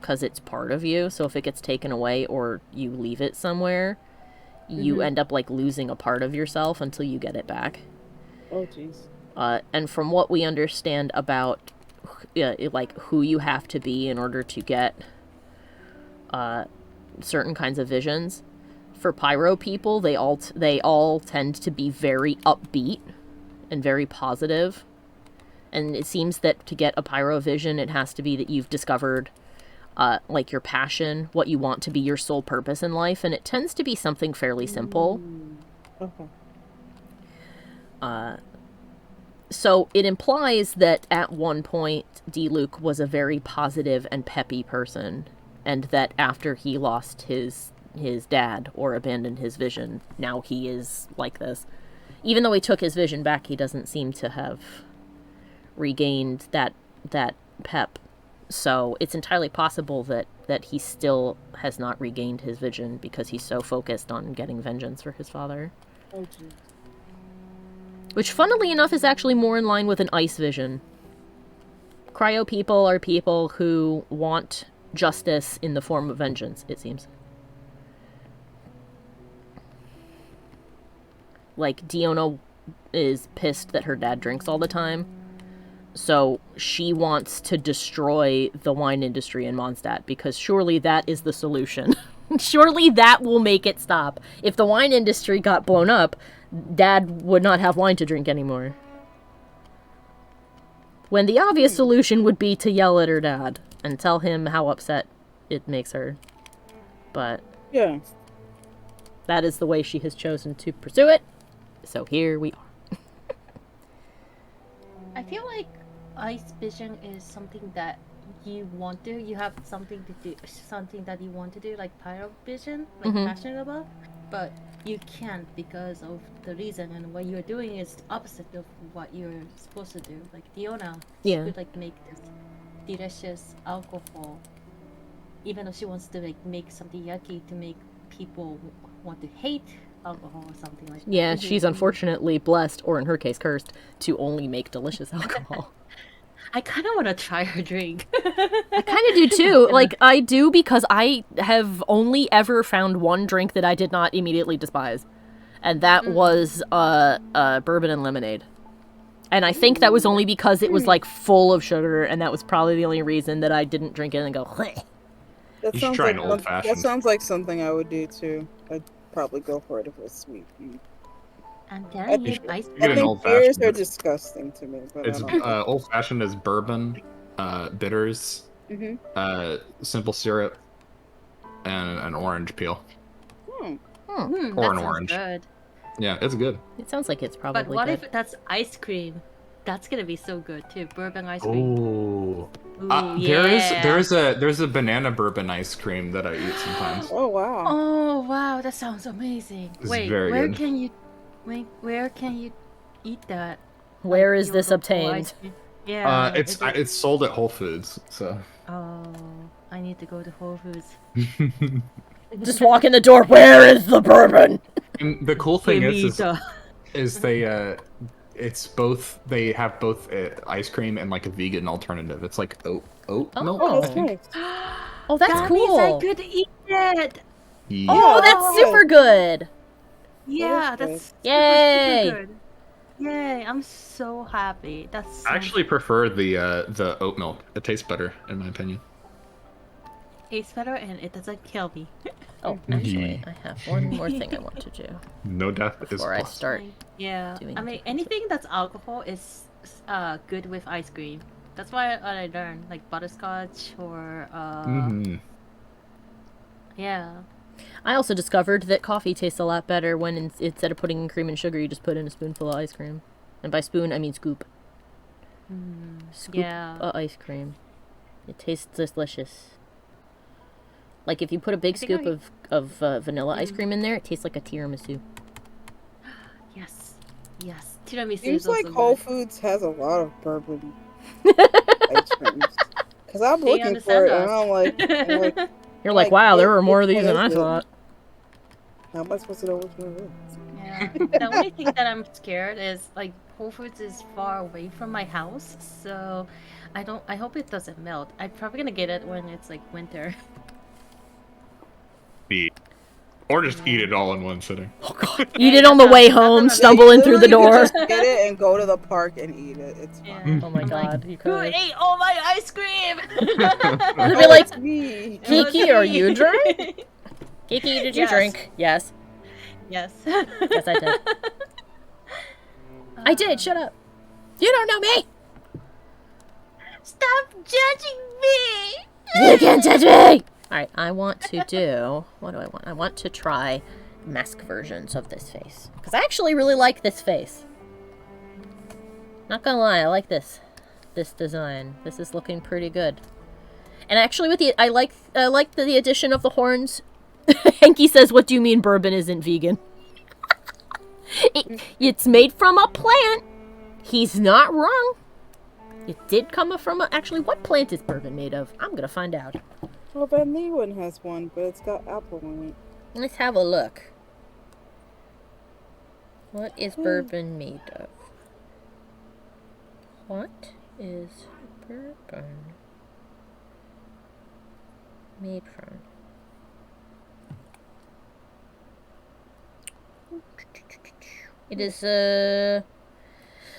because it's part of you. So if it gets taken away or you leave it somewhere, you end up like losing a part of yourself until you get it back. Oh, jeez. And from what we understand about like who you have to be in order to get certain kinds of visions, for pyro people, they all tend to be very upbeat and very positive. And it seems that to get a pyro vision, it has to be that you've discovered like your passion, what you want to be your sole purpose in life, and it tends to be something fairly simple. Okay. So it implies that at one point D-Luke was a very positive and peppy person, and that after he lost his dad or abandoned his vision, now he is like this. Even though he took his vision back, he doesn't seem to have regained that pep. So it's entirely possible that he still has not regained his vision because he's so focused on getting vengeance for his father. Oh, jeez. Which, funnily enough, is actually more in line with an ice vision. Cryo people are people who want justice in the form of vengeance, it seems. Like, Diona is pissed that her dad drinks all the time, so she wants to destroy the wine industry in Mondstadt, because surely that is the solution. Surely that will make it stop. If the wine industry got blown up, Dad would not have wine to drink anymore. When the obvious solution would be to yell at her dad and tell him how upset it makes her. But Yeah. that is the way she has chosen to pursue it. So here we are. I feel like ice vision is something that you want to. You have something to do, something that you want to do, like pyro vision, like passionate about, but you can't because of the reason, and what you're doing is opposite of what you're supposed to do. Like Diona, she could like make this delicious alcohol, even though she wants to like make something yucky to make people want to hate alcohol or something like that. Yeah, she's unfortunately blessed, or in her case cursed, to only make delicious alcohol. I kind of want to try her drink. I kind of do too. Like, I do, because I have only ever found one drink that I did not immediately despise. And that was bourbon and lemonade. And I think that was only because it was like full of sugar, and that was probably the only reason that I didn't drink it and go, bleh. That You should sounds try like an old-fashioned. that sounds like something I would do too. probably go for it if it was sweet. And I then you think, ice Get I an cream. think beers old-fashioned. are disgusting to me, but It's I don't know. old fashioned is bourbon, bitters, Mm-hmm. simple syrup, and an orange peel. Hmm. Or That an sounds orange. good. Yeah, it's good. It sounds like it's But probably what good. if that's ice cream? That's gonna be so good too. Bourbon ice cream. Oh. Ooh, There's a banana bourbon ice cream that I eat sometimes. Oh wow. Oh wow, that sounds amazing. It's Wait, very where good. can you where can you eat that? Where Like, is your this local ice obtained? cream? Yeah, is it... It's sold at Whole Foods, so. Oh, I need to go to Whole Foods. Just walk in the door. Where is the bourbon? And the cool thing Give me is the... they it's both they have both ice cream and like a vegan alternative. It's like oat milk. Oh. I That's think. nice. Oh, that's that cool. means I could eat it. Yeah. Oh, Yeah, that's good. super good. Yeah, good. that's Yay. super good. Yay, I'm so happy. That's I actually prefer the oat milk. It tastes better in my opinion. tastes better and it doesn't kill me. Oh, actually, I have one more thing I want to do No death is before I plus. start. Yeah, doing I mean different anything that's alcohol is good with ice cream. That's why I learned like butterscotch or Mm-hmm. yeah. I also discovered that coffee tastes a lot better when instead of putting in cream and sugar, you just put in a spoonful of ice cream. And by spoon, I mean scoop. Scoop Yeah. of ice cream. It tastes delicious. Like if you put a big I think scoop of vanilla ice cream in there, it tastes like a tiramisu. Yes. Yes. Tiramisu Seems is also like Whole good. Foods has a lot of bourbon ice creams. Because I'm They looking for understand it and us. I'm like, You're like, wow, there were more of these than I thought. how am I supposed to know which one it is? Yeah. The only thing that I'm scared is like Whole Foods is far away from my house, so I hope it doesn't melt. I'm probably gonna get it when it's like winter. Or just eat it all in one sitting. Eat it on the way home, stumbling through the Literally, door. you just get it and go to the park and eat it. It's fine. Oh my I'm like, god, you who could. ate all my ice cream? They'd be like, Me. Kiki, are you drunk? Kiki, did you Yes. drink? Yes. Yes. Yes, I did. I did, shut up. You don't know me! Stop judging me! You can't judge me! Alright, I want to do... What do I want? I want to try mask versions of this face. Because I actually really like this face. Not gonna lie, I like this design. This is looking pretty good. And actually, with the I like the addition of the horns. Henky says, "What do you mean bourbon isn't vegan?" It's made from a plant. He's not wrong. It did come from a... Actually, what plant is bourbon made of? I'm gonna find out. Well, Van Leeuwen has one, but it's got apple in it. Let's have a look. What is bourbon made of? What is bourbon made from? It is,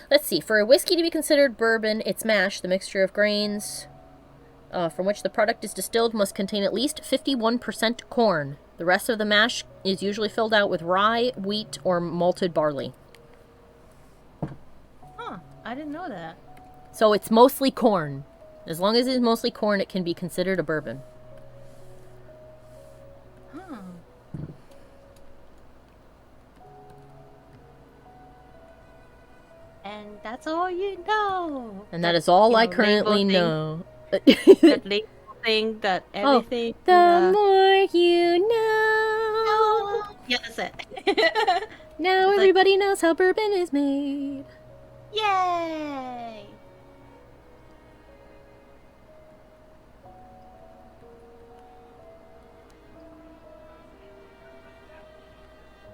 let's see. For a whiskey to be considered bourbon, its mash, the mixture of grains from which the product is distilled, must contain at least 51% corn. The rest of the mash is usually filled out with rye, wheat, or malted barley. Huh, I didn't know that. So it's mostly corn. As long as it's mostly corn, it can be considered a bourbon. Huh. And that's all you know. And that is all you I know, currently rainbow know. That label thing, that everything. The more you know. Yeah, that's it. Now It's like- everybody knows how bourbon is made. Yay!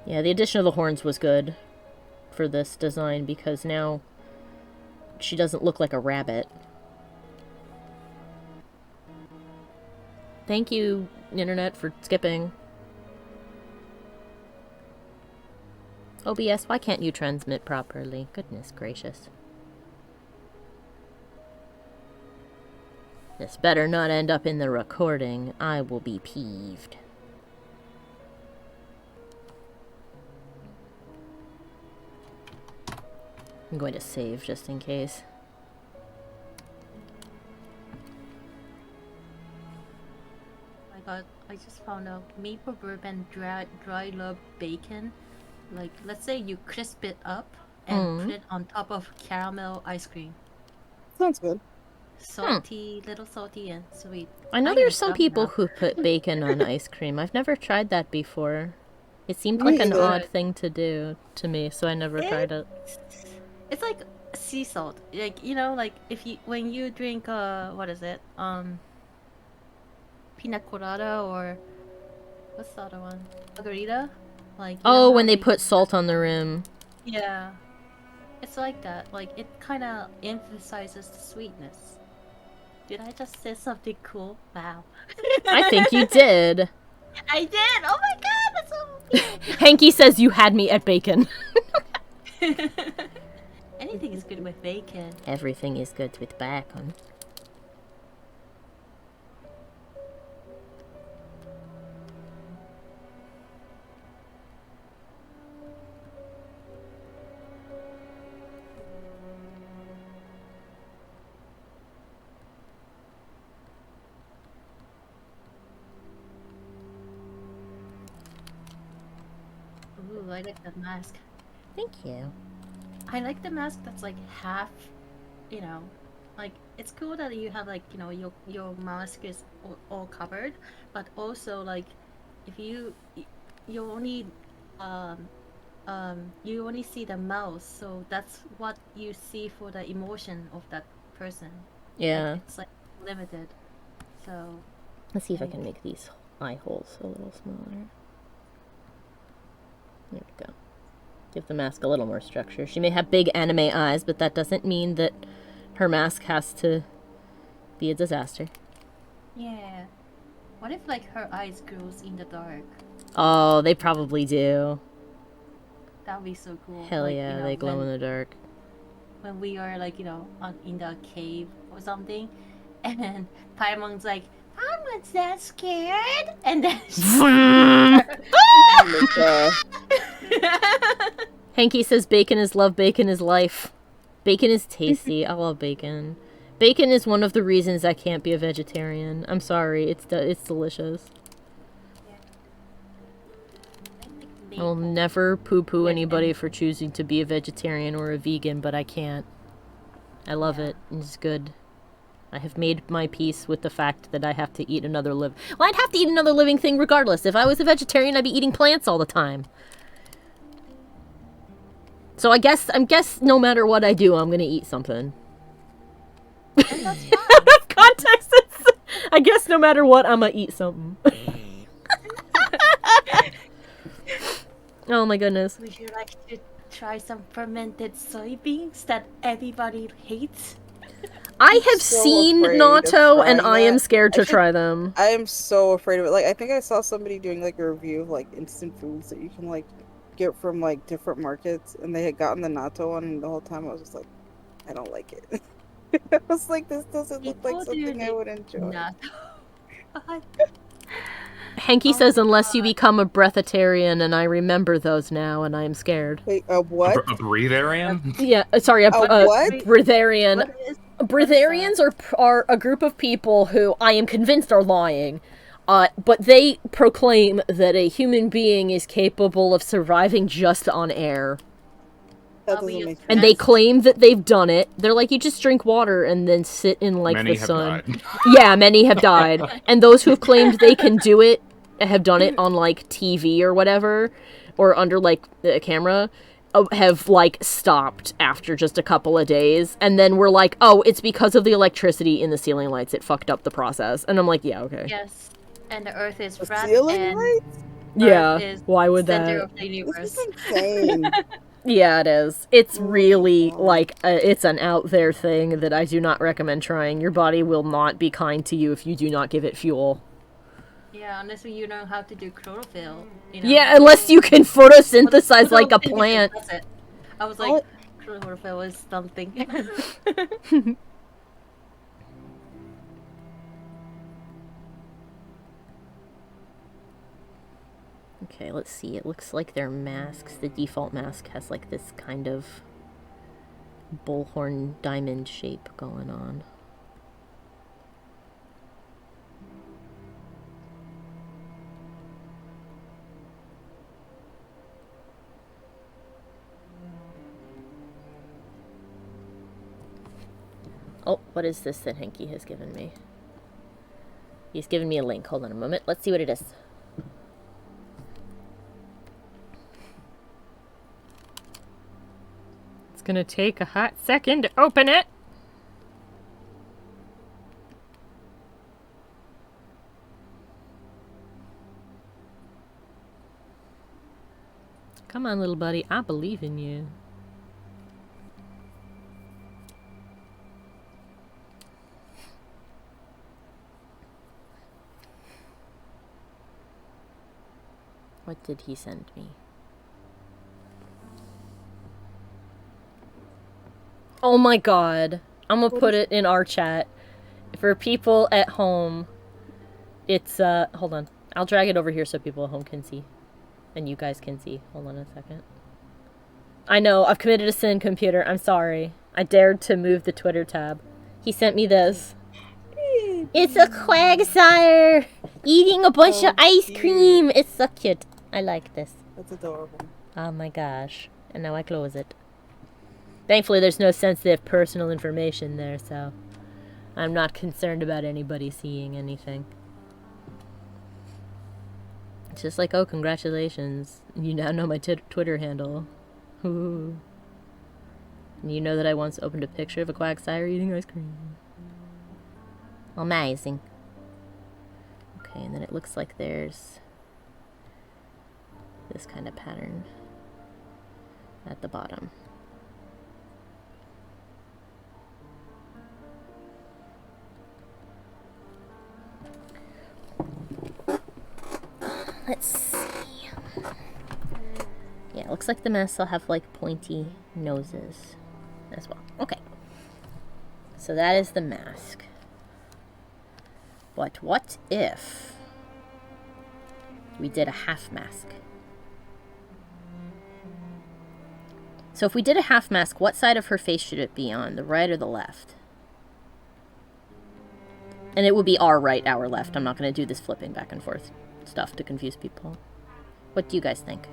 Yeah, the addition of the horns was good for this design because now she doesn't look like a rabbit. Thank you, Internet, for skipping. OBS, why can't you transmit properly? Goodness gracious. This better not end up in the recording. I will be peeved. I'm going to save just in case. Oh my god, I just found out maple bourbon dry rub bacon. Like, let's say you crisp it up and put it on top of caramel ice cream. Sounds good. Salty, little salty and sweet. I know I there's looked some up people now. who put bacon on ice cream. I've never tried that before. It seemed Me like an either. odd thing to do to me, so I never tried it. It's like sea salt. Like, you know, like if you when you drink what is it? Pina colada or what's the other one? Margarita? Like, you know Oh, how when they put salt on the rim. Yeah. It's like that. Like, it kind of emphasizes the sweetness. Did I just say something cool? Wow. I think you did. I did! Oh my god, that's so Hanky says you had me at bacon. Anything is good with bacon. Everything is good with bacon. Ooh, I like that mask. Thank you. I like the mask that's like half, you know, like it's cool that you have like, you know, your mask is all covered, but also like if you only you only see the mouth, so that's what you see for the emotion of that person. Yeah. Like, it's like limited. So Let's see if I can make these eye holes a little smaller. There we go. Give the mask a little more structure. She may have big anime eyes, but that doesn't mean that her mask has to be a disaster. yeah. What if like her eyes glows in the dark? Oh, they probably do. That would be so cool. Hell Like, yeah, you know, they glow in the dark. when we are like, you know, in the cave or something, and then Paimon's like, Paimon's not scared, and then Hanky says bacon is love, bacon is life. Bacon is tasty. I love bacon. Bacon is one of the reasons I can't be a vegetarian. I'm sorry, it's delicious. I'll never poo-poo anybody for choosing to be a vegetarian or a vegan, but I can't. I love it. It's good. I have made my peace with the fact that I have to eat another Well, I'd have to eat another living thing regardless. If I was a vegetarian, I'd be eating plants all the time. So I guess no matter what I do, I'm gonna eat something. Context is, I guess no matter what, I'm gonna eat something. Oh my goodness. Would you like to try some fermented soybeans that everybody hates? I have so seen afraid of natto, and trying I am that. scared to I think- try them. I am so afraid of it. Like, I think I saw somebody doing like a review of like instant foods that you can like get from like different markets, and they had gotten the natto one, and the whole time I was just like, I don't like it. I was like, this doesn't look like People do something I the would enjoy. natto. Hanky says unless you become a breatharian, and I remember those now, and I am scared. Wait, what? A breatharian? Yeah, sorry, what? breatharian. What is Breatharians are a group of people who I am convinced are lying, but they proclaim that a human being is capable of surviving just on air. That doesn't make sense. And they claim that they've done it. They're like, you just drink water and then sit in, like, Many the have sun. died. Yeah, many have died. And those who have claimed they can do it have done it on, like, TV or whatever, or under, like, a camera, have, like, stopped after just a couple of days. And then we're like, oh, it's because of the electricity in the ceiling lights. It fucked up the process. And I'm like, yeah, okay. Yes, and the Earth is The flat ceiling and lights? Yeah, Earth is why would center that? of the This universe. is insane. Yeah, it is. It's really, God. like, it's an out there thing that I do not recommend trying. Your body will not be kind to you if you do not give it fuel. Yeah, unless you know how to do chlorophyll. You know? Yeah, unless you can photosynthesize like a Photosynthesis, plant. That's it. I was like, chlorophyll is something. Okay, let's see. It looks like their masks, the default mask has like this kind of bullhorn diamond shape going on. Oh, what is this that Henky has given me? He's given me a link. Hold on a moment. Let's see what it is. It's gonna take a hot second to open it. Come on, little buddy. I believe in you. What did he send me? Oh my god. I'm gonna put it in our chat. For people at home, it's, hold on. I'll drag it over here so people at home can see. And you guys can see. Hold on a second. I know, I've committed a sin, computer. I'm sorry. I dared to move the Twitter tab. He sent me this. It's a quagsire eating a bunch of ice cream. It's so cute. I like this. That's adorable. Oh my gosh. And now I close it. Thankfully, there's no sensitive personal information there, so I'm not concerned about anybody seeing anything. It's just like, oh, congratulations. You now know my Twitter handle. Ooh. And you know that I once opened a picture of a quagsire eating ice cream. Amazing. Okay, and then it looks like there's this kind of pattern at the bottom. Let's see. Yeah, it looks like the masks will have like pointy noses as well. Okay. So that is the mask. But what if we did a half mask? So if we did a half mask, what side of her face should it be on? The right or the left? And it would be our right, our left. I'm not going to do this flipping back and forth stuff to confuse people. What do you guys think?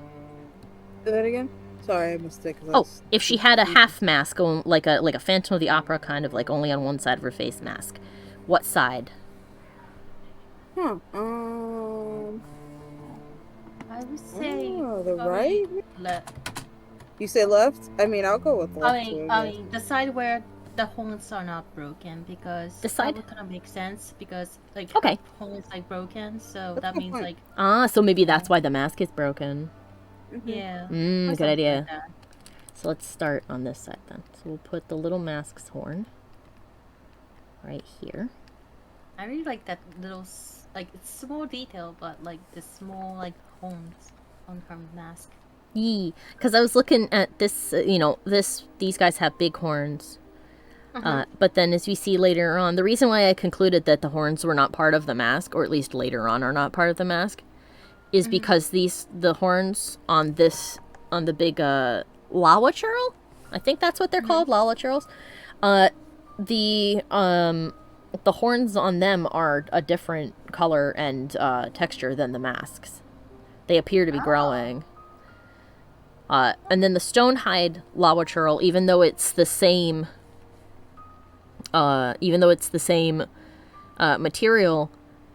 Say that again? Sorry, I missed it. Oh, if she had a half mask, like a Phantom of the Opera kind of like only on one side of her face mask, what side? I would say the right? left. You say left? I mean, I'll go with left. I mean, the side where the horns are not broken, because the side that would kind of make sense, because like okay, horns like broken, so that means like so maybe that's why the mask is broken. Yeah. Good idea. Like so let's start on this side then. So we'll put the little mask's horn right here. I really like that little, like, it's small detail, but like the small like horns on her mask. Yee, because I was looking at this, these guys have big horns. But then as we see later on, the reason why I concluded that the horns were not part of the mask, or at least later on are not part of the mask, is because the horns on the big Lawa churl, I think that's what they're called, Lawa churls. The horns on them are a different color and texture than the masks. They appear to be growing. And then the Stonehide Lawa churl, even though it's the same material,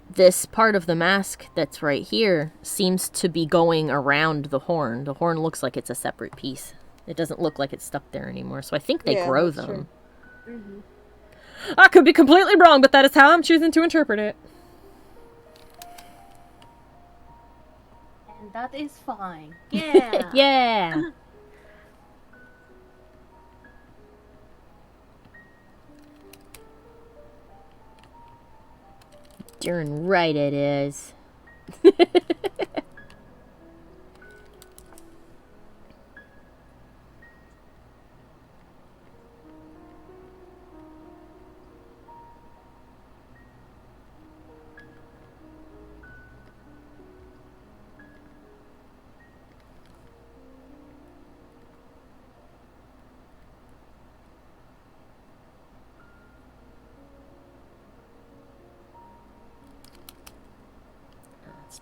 this part of the mask that's right here seems to be going around the horn. The horn looks like it's a separate piece. It doesn't look like it's stuck there anymore. So I think they grow them. I could be completely wrong, but that is how I'm choosing to interpret it. And that is fine. Yeah. Yeah. Darn right it is.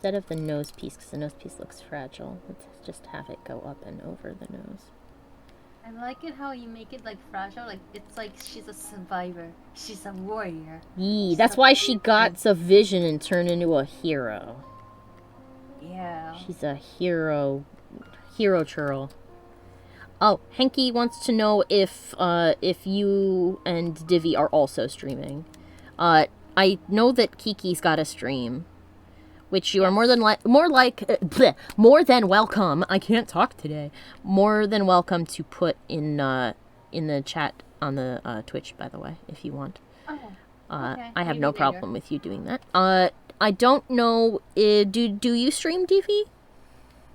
Instead of the nose piece, because the nose piece looks fragile, let's just have it go up and over the nose. I like it how you make it like fragile, like it's like she's a survivor. She's a warrior. Yee, that's why she got a vision and turned into a hero. Yeah. She's a hero churl. Oh, Henky wants to know if you and Divi are also streaming. I know that Kiki's got a stream, which you are more than welcome. I can't talk today. More than welcome to put in the chat on the Twitch, by the way, if you want. Oh. Okay. I have Maybe no later. problem with you doing that. I don't know. Do you stream, Divi?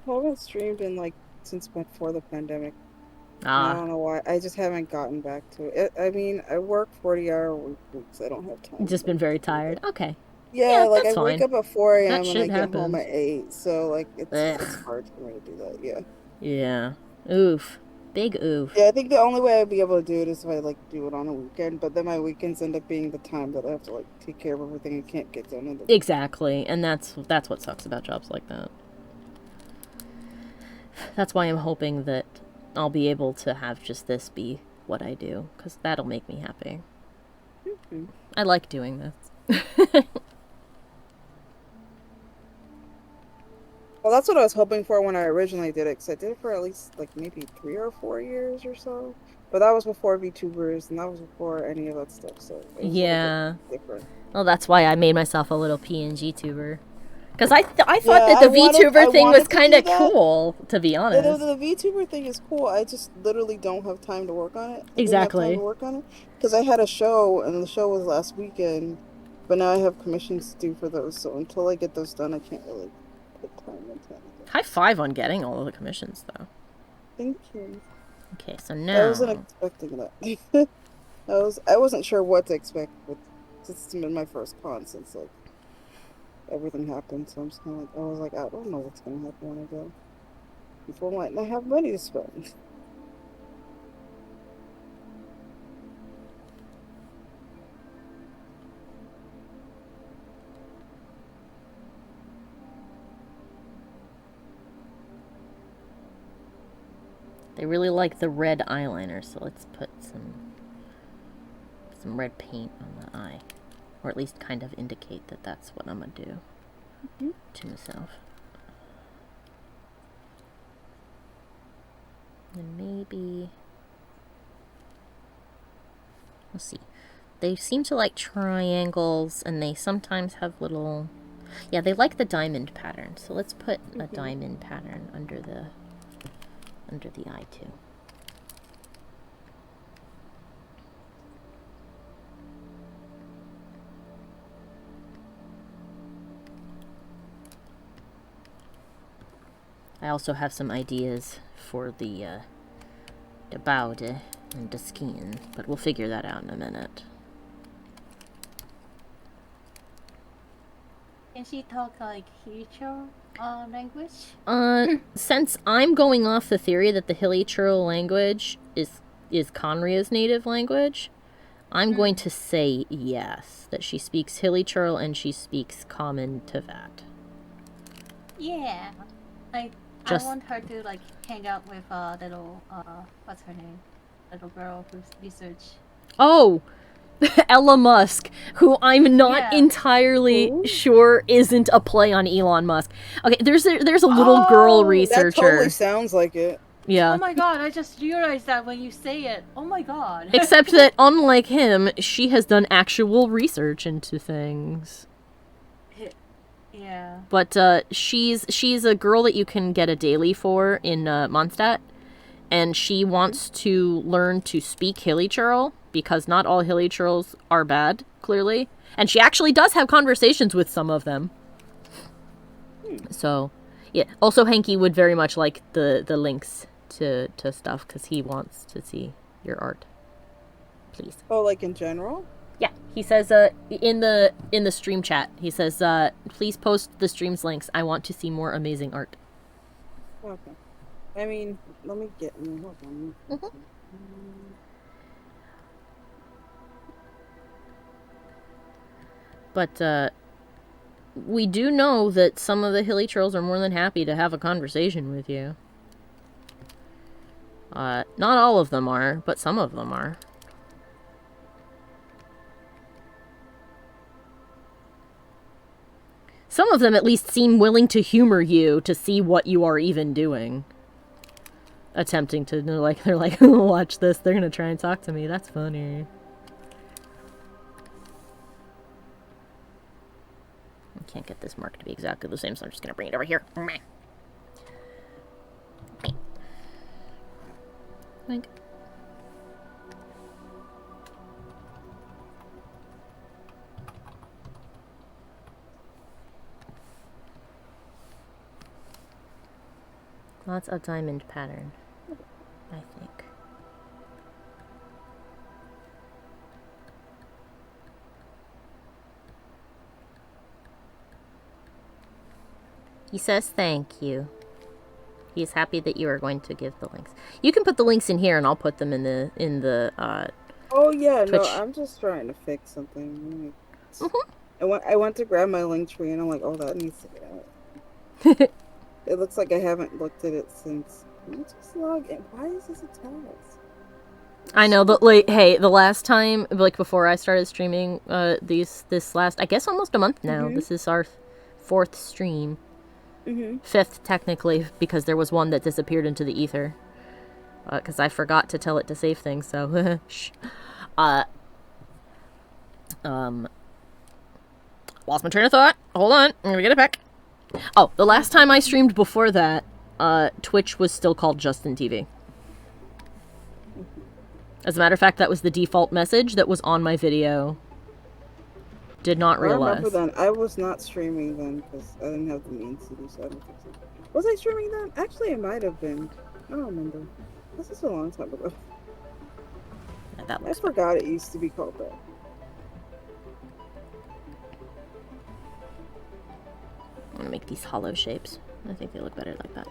I haven't streamed in like since before the pandemic. I don't know why. I just haven't gotten back to it. I mean, I work 40-hour weeks. I don't have time. Just been very tired. Okay. Yeah, like that's I wake fine. up at 4 a.m. That and I shit get home happens. at 8. So like it's Ugh. hard for me to do that. Yeah. Yeah. Oof. Big oof. Yeah, I think the only way I'd be able to do it is if I like do it on a weekend. But then my weekends end up being the time that I have to like take care of everything I can't get done in the Exactly, and that's what sucks about jobs like that. That's why I'm hoping that I'll be able to have just this be what I do, because that'll make me happy. Mm-hmm. I like doing this. Well, that's what I was hoping for when I originally did it, because I did it for at least like maybe 3 or 4 years or so. But that was before VTubers, and that was before any of that stuff. So it was Yeah. different. Well, that's why I made myself a little PNG tuber. Because I thought Yeah, that the I VTuber thing wanted was to kind of do that. cool, to be Yeah, honest. the VTuber thing is cool. I just literally don't have time to work on it. Exactly. Because I had a show, and the show was last weekend, but now I have commissions to do for those. So until I get those done, I can't really put time into it. High five on getting all of the commissions, though. Thank you. Okay, so now... I wasn't expecting that. I wasn't sure what to expect, but it's been my first con since like everything happened. So I'm just kind of like, I was like, I don't know what's gonna happen when I go. People might not have money to spend. They really like the red eyeliner, so let's put some red paint on the eye. Or at least kind of indicate that that's what I'm gonna do to myself. And maybe... Let's see. They seem to like triangles, and they sometimes have little... Yeah, they like the diamond pattern, so let's put a diamond pattern under the eye too. I also have some ideas for the bowde and the skin, but we'll figure that out in a minute. Can she talk like Hilli-Hero language? Since I'm going off the theory that the Hilli-Hero language is Conria's native language, I'm going to say yes, that she speaks Hilli-Hero and she speaks Common Tevat. Yeah. I want her to like hang out with little what's her name? Little girl who's research. Oh, Ella Musk, who I'm not entirely sure isn't a play on Elon Musk. Okay, there's a little girl researcher. That totally sounds like it. Yeah. Oh my god, I just realized that when you say it. Oh my god. Except that, unlike him, she has done actual research into things. Yeah. But she's a girl that you can get a daily for in Mondstadt, and she wants to learn to speak Hilli-Hero, because not all Hilli-Heros are bad, clearly. And she actually does have conversations with some of them. So, yeah. Also, Henky would very much like the links to stuff, because he wants to see your art. Please. Oh, like in general? Yeah, he says in the stream chat, he says, please post the stream's links. I want to see more amazing art. Okay. I mean, let me get... Hold on. But, we do know that some of the hilly trolls are more than happy to have a conversation with you. Not all of them are, but some of them are. Some of them at least seem willing to humor you to see what you are even doing. Attempting to, they're like, watch this, they're gonna try and talk to me, that's funny. I can't get this mark to be exactly the same, so I'm just gonna bring it over here. Like. Lots of diamond pattern, I think. He says thank you. He's happy that you are going to give the links. You can put the links in here, and I'll put them in the Oh yeah, Twitch. no, I'm just trying to fix something. I went to grab my link tree, and I'm like, oh, that needs to get out. It looks like I haven't looked at it since. Let me just log in. Why is this a task? I know, but like, hey, the last time, like before I started streaming, this last, I guess almost a month now. This is our 4th stream. 5th technically, because there was one that disappeared into the ether. Because I forgot to tell it to save things, so shh. Lost my train of thought. Hold on, I'm gonna get it back. Oh, the last time I streamed before that, Twitch was still called Justin TV. As a matter of fact, that was the default message that was on my video. Did not realize. I remember then. I was not streaming then because I didn't have the means to do so. I don't think so. Was I streaming then? Actually, it might have been. I don't remember. This is a long time ago. That I forgot it used to be called that. I'm gonna make these hollow shapes. I think they look better like that.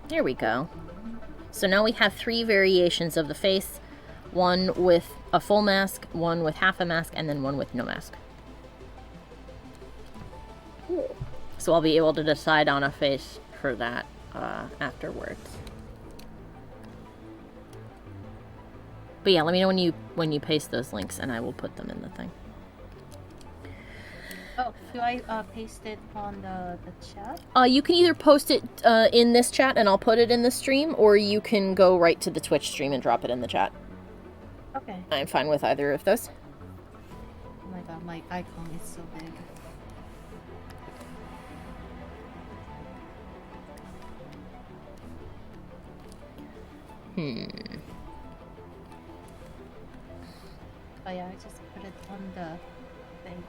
There we go. So now we have 3 variations of the face. One with a full mask, one with half a mask, and then one with no mask. Cool. So I'll be able to decide on a face for that afterwards. But yeah, let me know when you paste those links, and I will put them in the thing. Oh, do I paste it on the chat? You can either post it in this chat, and I'll put it in the stream, or you can go right to the Twitch stream and drop it in the chat. Okay. I'm fine with either of those. Oh my god, my icon is so big. Oh yeah, I just put it on the thing.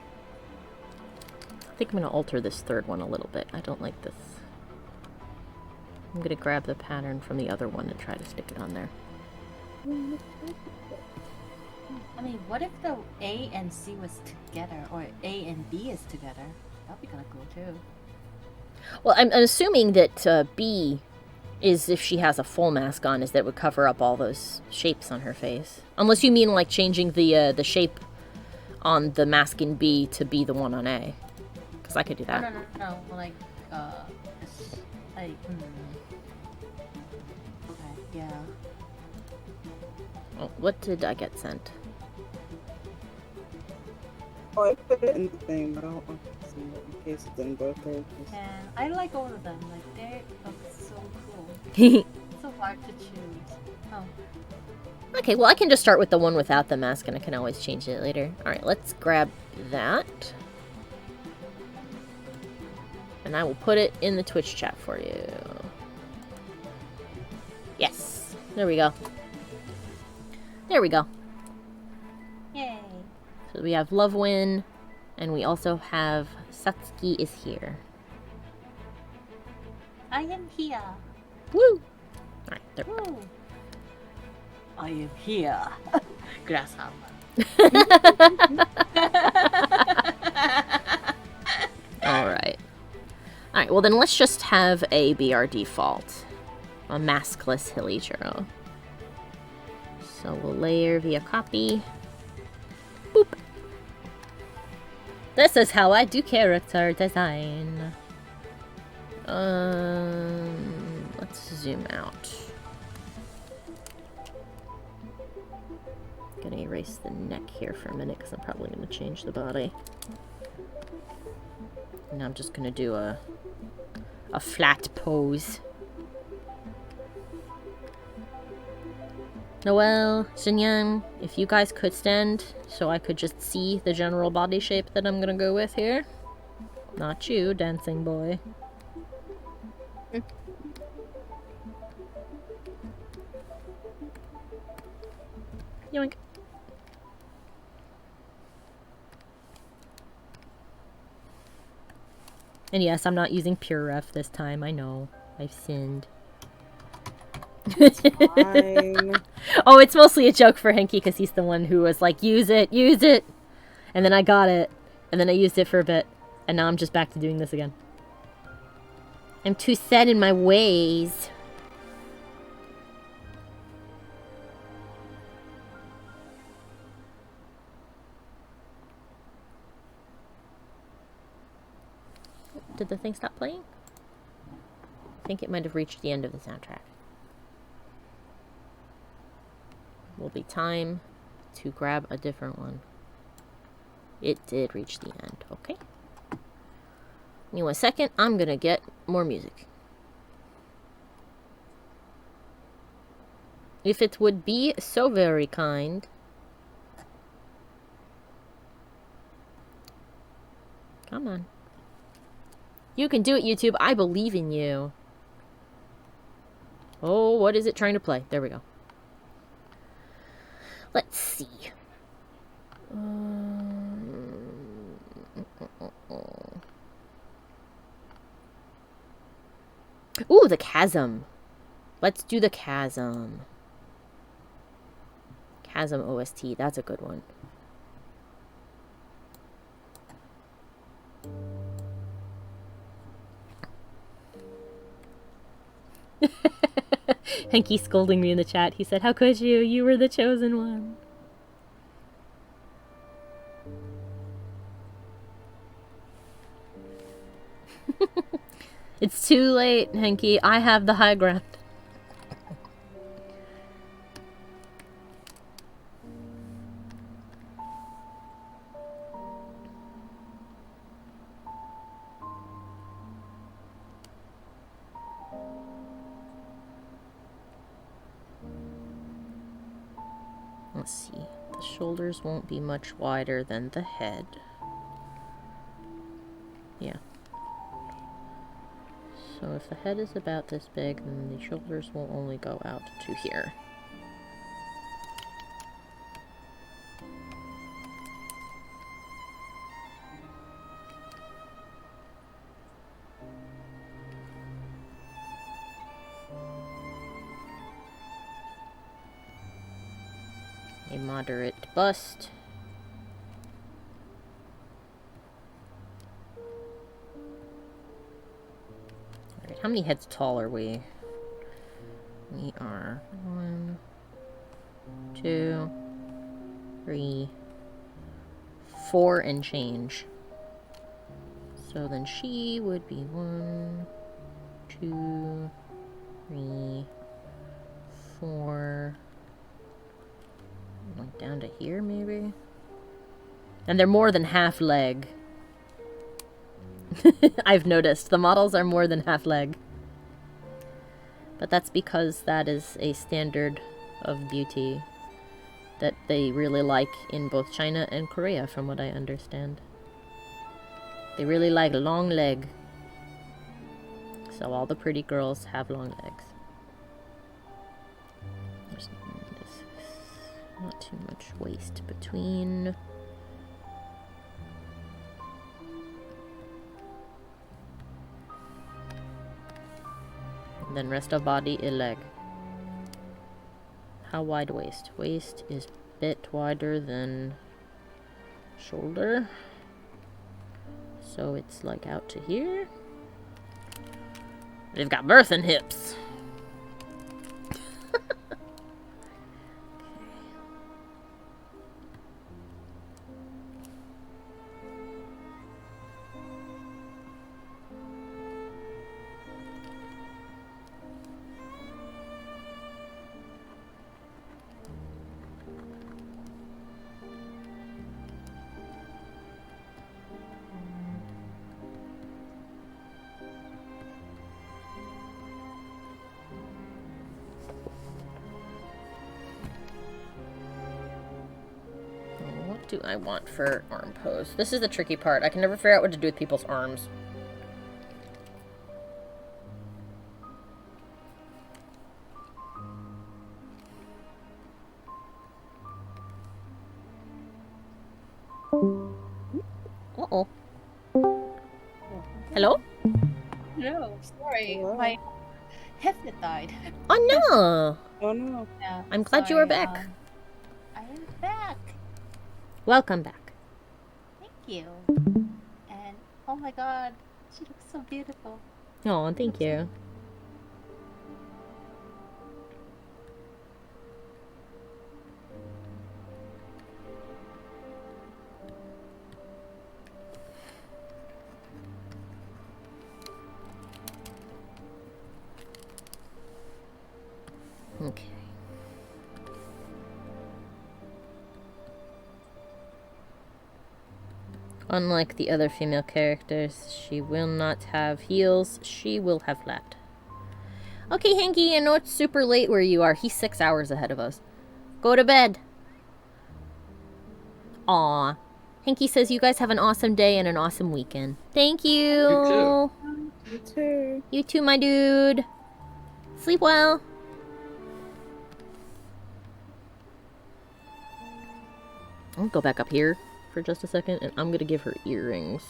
I think I'm going to alter this 3rd one a little bit. I don't like this. I'm going to grab the pattern from the other one and try to stick it on there. I mean, what if the A and C was together, or A and B is together? That'd be kind of cool too. Well, I'm assuming that B is if she has a full mask on, is that would cover up all those shapes on her face. Unless you mean like changing the shape on the mask in B to be the one on A. Because I could do that. No, like, okay, yeah. Oh, what did I get sent? Oh, I put it in the thing, but I don't want to see it in case it didn't go through. And I like all of them. Like, they look so cool. So hard to choose. Oh. Okay, well I can just start with the one without the mask, and I can always change it later. Alright, let's grab that. And I will put it in the Twitch chat for you. Yes. There we go. There we go. Yay. So we have Lovewin, and we also have Satsuki is here. I am here. Woo! Alright, there we go. Woo. I am here. Grasshopper. Alright. Alright, well then let's just have A be our default. A maskless Hilli-Hero. So we'll layer via copy. Boop. This is how I do character design. Let's zoom out. Gonna erase the neck here for a minute because I'm probably gonna change the body. Now I'm just gonna do a flat pose. Noelle, Xinyan, if you guys could stand so I could just see the general body shape that I'm gonna go with here. Not you, dancing boy. Yoink. And yes, I'm not using pure ref this time. I know. I've sinned. Fine. Oh, it's mostly a joke for Henky because he's the one who was like, use it, use it. And then I got it. And then I used it for a bit. And now I'm just back to doing this again. I'm too set in my ways. Did the thing stop playing? I think it might have reached the end of the soundtrack. Will be time to grab a different one. It did reach the end, okay? Give me 1 second, I'm gonna get more music. If it would be so very kind. Come on. You can do it, YouTube. I believe in you. Oh, what is it trying to play? There we go. Let's see. Ooh, the chasm. Let's do the chasm. Chasm OST. That's a good one. Henky scolding me in the chat. He said, how could you? You were the chosen one. It's too late, Henky. I have the high ground. Let's see. The shoulders won't be much wider than the head. Yeah. So if the head is about this big, then the shoulders will only go out to here. A moderate bust. Alright, how many heads tall are we? We are 1, 2, 3, 4 and change. So then she would be 1, 2, 3, 4. Like down to here, maybe? And they're more than half leg. I've noticed. The models are more than half leg. But that's because that is a standard of beauty that they really like in both China and Korea, from what I understand. They really like long leg. So all the pretty girls have long legs. There's not too much waist between. And then rest of body, a leg. How wide waist? Waist is a bit wider than shoulder. So it's like out to here. They've got birthing hips. do I want for arm pose? This is the tricky part. I can never figure out what to do with people's arms. Uh-oh. Hello? No, sorry. Hello. My headset died. Oh no! Oh no. Yeah, I'm glad you are back. I am back. Welcome back. Thank you. And oh my god, she looks so beautiful. Oh, thank you. Okay. Unlike the other female characters, she will not have heels, she will have flat. Okay, Hanky, I know it's super late where you are. He's 6 hours ahead of us. Go to bed. Aw. Hanky says you guys have an awesome day and an awesome weekend. Thank you. You too. You too. You too, my dude. Sleep well. I'll go back up here for just a second, and I'm gonna give her earrings.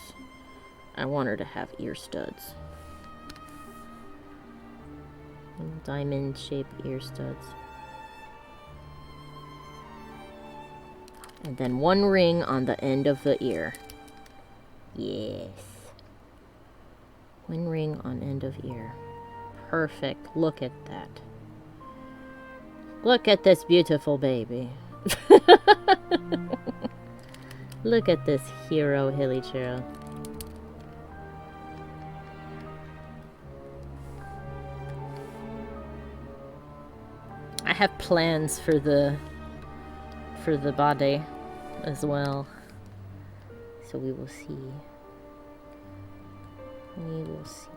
I want her to have ear studs. Diamond-shaped ear studs. And then one ring on the end of the ear. Yes. One ring on end of ear. Perfect. Look at that. Look at this beautiful baby. Look at this hero Hilli-Hero. I have plans for the body as well. So we will see. We will see.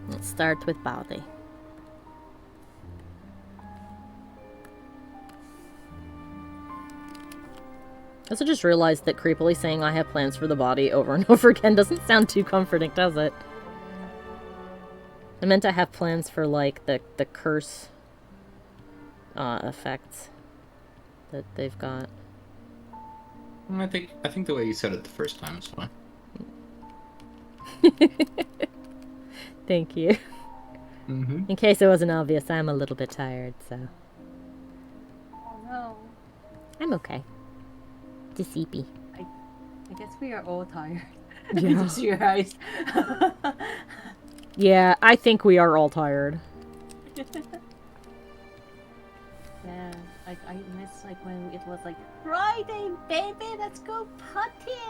Let's start with body. I also just realized that creepily saying I have plans for the body over and over again doesn't sound too comforting, does it? I meant I have plans for, like, the curse effects that they've got. I think the way you said it the first time is fine. Thank you. Mm-hmm. In case it wasn't obvious, I'm a little bit tired, so... Oh no. I'm okay. Just sleepy. I guess we are all tired. Yeah. Just your eyes. Yeah, I think we are all tired. Yeah, like I miss like when it was like Friday, baby, let's go party.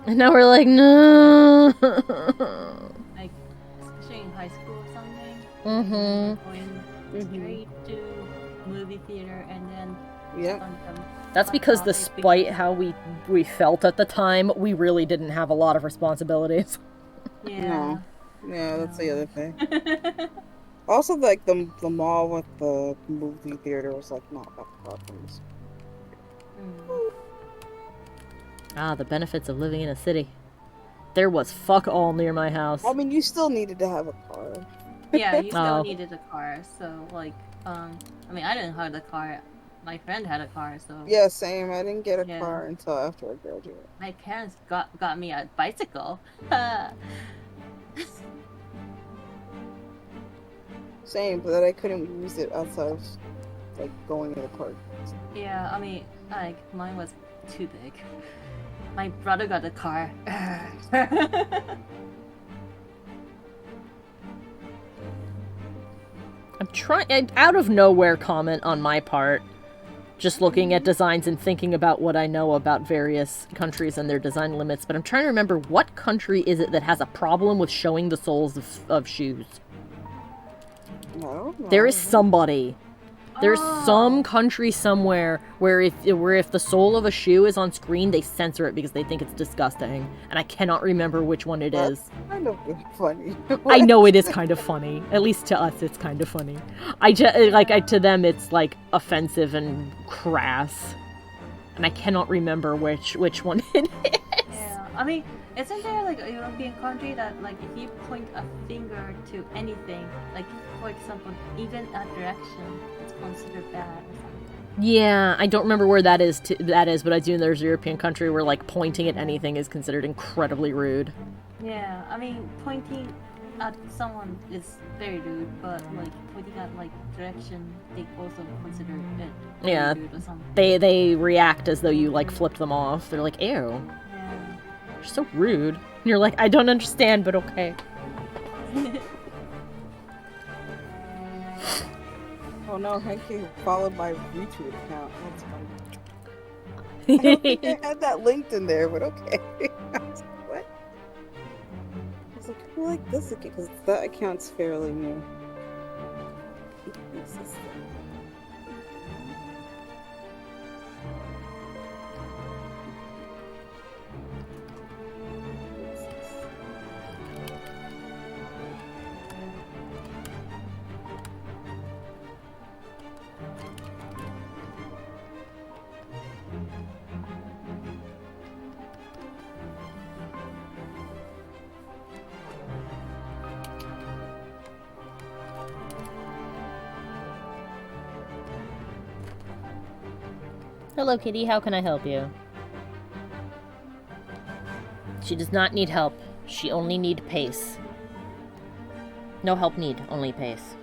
And now we're like, no. Like especially in high school or something. Mm-hmm. Going straight to movie theater and then Yep. That's because despite how we felt at the time, we really didn't have a lot of responsibilities. Yeah. Yeah, that's the other thing. Also, like the mall with the movie theater was like not that far from us. Ah, the benefits of living in a city. There was fuck all near my house. I mean, you still needed to have a car. Yeah, you still Oh. needed a car, so like I mean I didn't have the car. My friend had a car, so Yeah, same. I didn't get a Yeah. car until after I graduated. my parents got me a bicycle. Same, but I couldn't use it outside of like going to the park. Yeah, I mean, like, mine was too big. My brother got a car. I'm trying out of nowhere comment on my part. Just looking at designs and thinking about what I know about various countries and their design limits, but I'm trying to remember what country is it that has a problem with showing the soles of shoes. No. There is somebody. There's some country somewhere where if the sole of a shoe is on screen, they censor it because they think it's disgusting. And I cannot remember which one it is. That's kind of funny. I know it is kind of funny. At least to us, it's kind of funny. To them, it's like offensive and crass. And I cannot remember which one it is. Yeah, I mean, isn't there like a European country that like if you point a finger to anything, like for example, even a direction, it's considered bad or something? Yeah, I don't remember where that is, but I do know there's a European country where like pointing at anything is considered incredibly rude. Yeah, I mean, pointing at someone is very rude, but like pointing at like direction, they also consider it Yeah, rude or something. they react as though you like flipped them off. They're like, ew, Yeah. you're so rude. And you're like, I don't understand, but okay. Oh no, Henke followed my retweet account. That's funny. I don't think I had that linked in there, but okay. I was like, what? I was like, I like this again because that account's fairly new. This is- Hello, Kitty. How can I help you? She does not need help. She only need pace. No help need, only pace.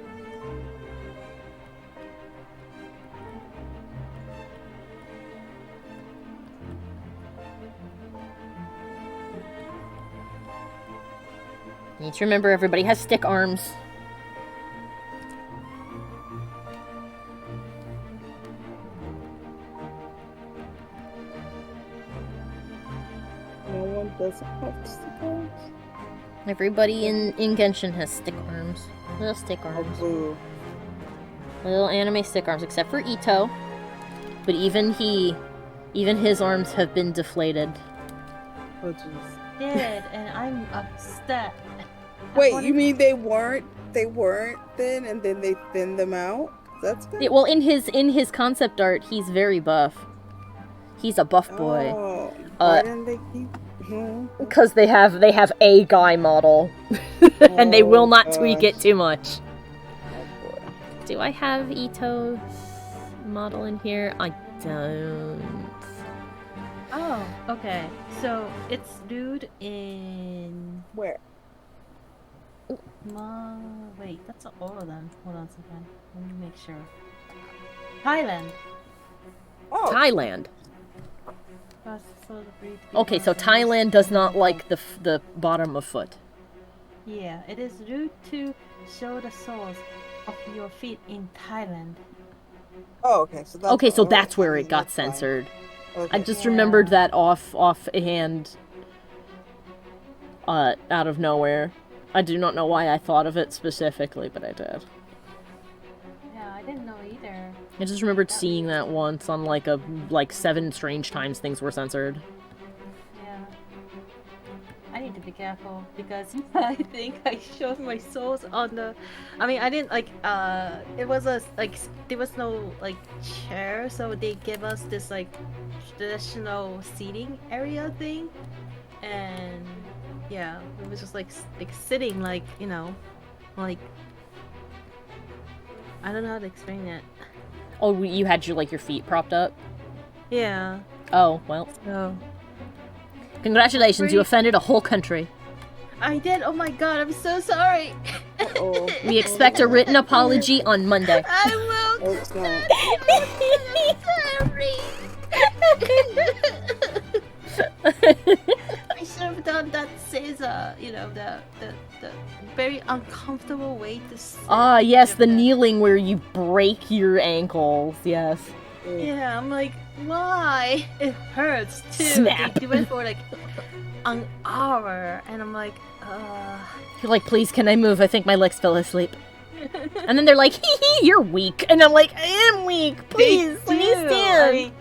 You need to remember everybody has stick arms. No one doesn't have stickers. Everybody in Genshin has stick arms. Little stick Oh, arms. boo. Little anime stick arms, except for Ito. But even his arms have been deflated. Oh, jeez. Did, and I'm upset. Wait, you mean they weren't thin and then they thinned them out? That's good. Yeah, well, in his concept art, he's very buff. He's a buff boy. Oh, why Uh, didn't they keep? Because they have a guy model, and they will not tweak it too much. Oh, boy. Do I have Ito's model in here? I don't. Oh, okay. So it's dude in Where? wait, that's all of them. Hold on a second. Let me make sure. Thailand. Oh, Thailand. That's so the breed Okay, so begins Thailand does not like the bottom of foot. Yeah, it is rude to show the soles of your feet in Thailand. oh, okay. So that's Okay, so all right, that's where it then got that's fine. censored. Okay. I just Yeah. remembered that offhand, out of nowhere. I do not know why I thought of it specifically, but I did. Yeah, I didn't know either. I just remembered seeing that once on like 7 strange times things were censored. Yeah. I need to be careful because I think I showed my soles on the. I mean, I didn't like. It was there was no like chair, so they gave us this like traditional seating area thing, and yeah, it was just like sitting like like I don't know how to explain it. Oh, you had your feet propped up? Yeah. Oh, well. So Congratulations, you offended a whole country. I did. Oh my god, I'm so sorry. Uh-oh. We expect a written apology on Monday. I will. Oh, it's not. I should have done that Caesar, the very uncomfortable way to sit. Ah, yes, the kneeling where you break your ankles, yes. Yeah, I'm like, why? It hurts too. Snap. They went for like an hour, and I'm like, You're like, please, can I move? I think my legs fell asleep. And then they're like, hee hee, you're weak. And I'm like, I am weak. Please, let me stand. I mean,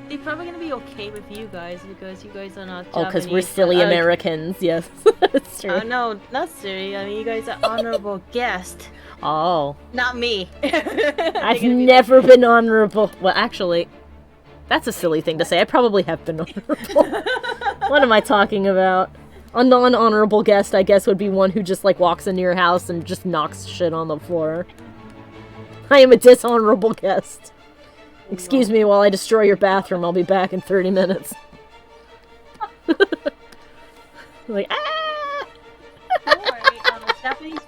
they're probably gonna be okay with you guys because you guys are not Oh, because we're Japanese, silly but, Americans. Yes, that's true. Oh no, not silly. I mean, you guys are honorable guests. Oh. Not me. I've never been honorable. Well, actually, that's a silly thing to say. I probably have been honorable. What am I talking about? A non-honorable guest, I guess, would be one who just, like, walks into your house and just knocks shit on the floor. I am a dishonorable guest. Excuse me while I destroy your bathroom. I'll be back in 30 minutes. Like, ah! Don't worry, Japanese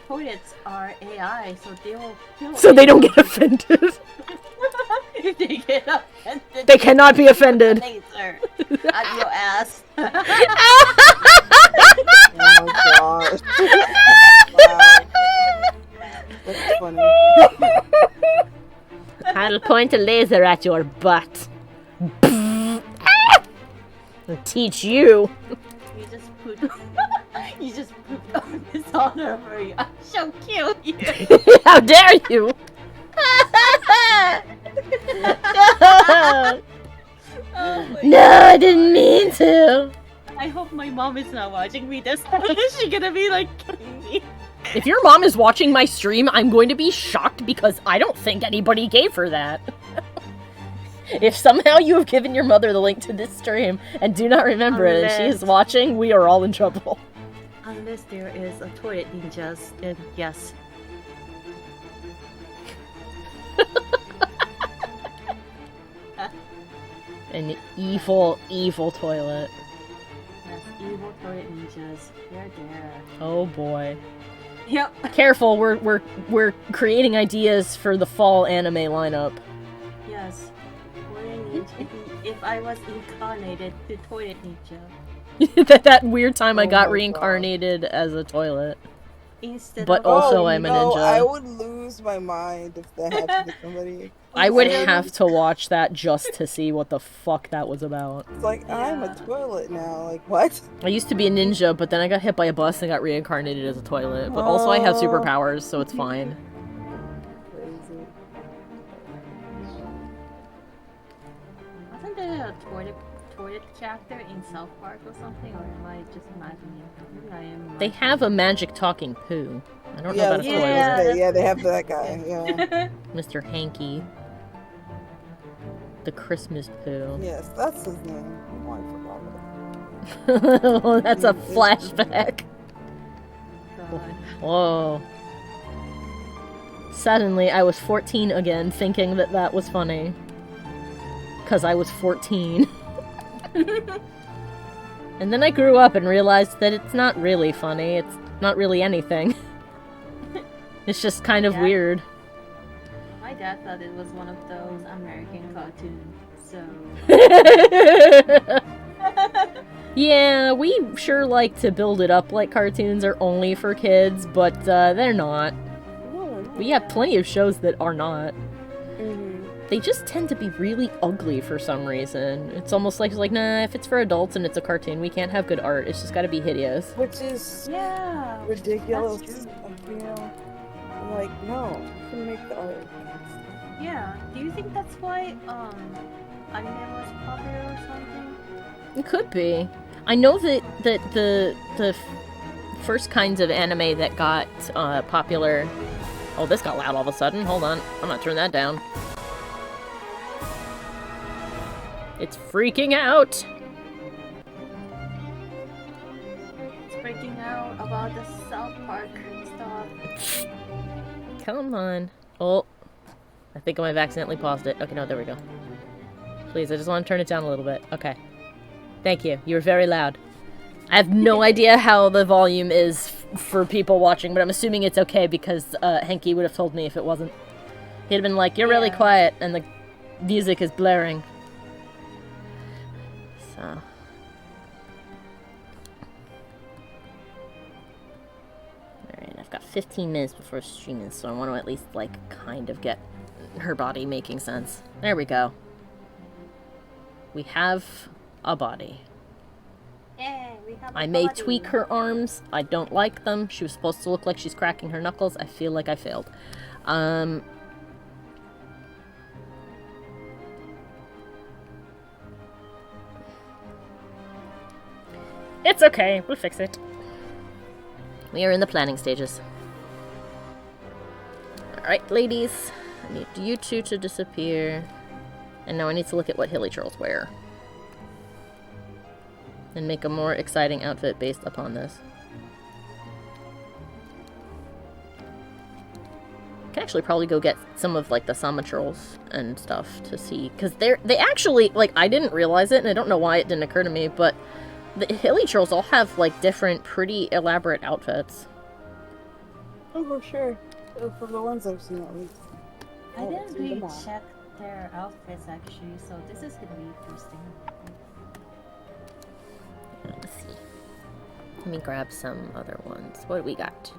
toilets are AI, so So they don't get offended. If they get offended, They cannot be offended. laser at your ass. Oh my gosh. Wow. That's funny. I'll point a laser at your butt. I'll teach you. You just put. You just put on this honor for you. I shall kill you. How dare you? Oh my No, I didn't mean to. I hope my mom is not watching me this time. She's gonna be like killing me. If your mom is watching my stream, I'm going to be shocked because I don't think anybody gave her that. If somehow you have given your mother the link to this stream and do not remember it and she is watching, we are all in trouble. Unless there is a toilet ninjas, then yes. An evil, evil toilet. Yes, evil toilet ninjas. They're there. Oh boy. Yep. Careful, we're creating ideas for the fall anime lineup. Yes. Toilet ninja. If I was incarnated to toilet ninja, that weird time I Oh got my reincarnated as a toilet. instead But of also Oh, I'm a no, ninja. I would lose my mind if that happened to somebody. I would Yeah. have to watch that just to see what the fuck that was about. It's like, I'm a Yeah. toilet now. Like, what? I used to be a ninja, but then I got hit by a bus and got reincarnated as a toilet. But also I have Oh. superpowers, so it's fine. Crazy. wasn't there a toilet chapter in South Park or something, or am I just imagining? Maybe I am. They have a magic talking poo. I don't know Yeah, about a that's what I was toilet. Yeah, gonna say. that's Yeah, they what have it that guy. Yeah. Mr. Hanky. The Christmas poo. Yes, that's his name. Oh, I forgot it. Oh, that's a flashback. God. Whoa. Suddenly, I was 14 again, thinking that that was funny. Because I was 14. And then I grew up and realized that it's not really funny. It's not really anything. It's just kind of Yeah. weird. My dad thought it was one of those American cartoons, so. Yeah, we sure like to build it up like cartoons are only for kids, but they're not. We have plenty of shows that are not. They just tend to be really ugly for some reason. It's almost like, nah, if it's for adults and it's a cartoon, we can't have good art. It's just gotta be hideous. Which is Yeah. ridiculous. That's true. You know, I'm like, no, you can make the art. Yeah. Do you think that's why anime was popular or something? It could be. I know that the first kinds of anime that got popular. Oh, this got loud all of a sudden. Hold on, I'm gonna turn that down. It's freaking out. It's freaking out about the South Park stuff. Come on. Oh, I think I might have accidentally paused it. Okay, no, there we go. Please, I just want to turn it down a little bit. Okay. Thank you. You were very loud. I have no idea how the volume is for people watching, but I'm assuming it's okay because Henky would have told me if it wasn't. He'd have been like, you're really Yeah. quiet, and the music is blaring. So. Alright, I've got 15 minutes before streaming, so I want to at least, like, kind of get her body making sense. There we go. We have a body. Yay, we have a I may body. tweak her arms. I don't like them. She was supposed to look like she's cracking her knuckles. I feel like I failed. It's okay. We'll fix it. We are in the planning stages. Alright, ladies. I need you two to disappear. And now I need to look at what hilly trolls wear. And make a more exciting outfit based upon this. Can actually probably go get some of like the Sama trolls and stuff to see, because they actually, like, I didn't realize it and I don't know why it didn't occur to me, but the hilly trolls all have like different pretty elaborate outfits. Oh, for sure. For the ones I've seen at least. I haven't didn't seen really them all. check their outfits actually, so this is gonna be interesting. Let's see. Let me grab some other ones. What do we got?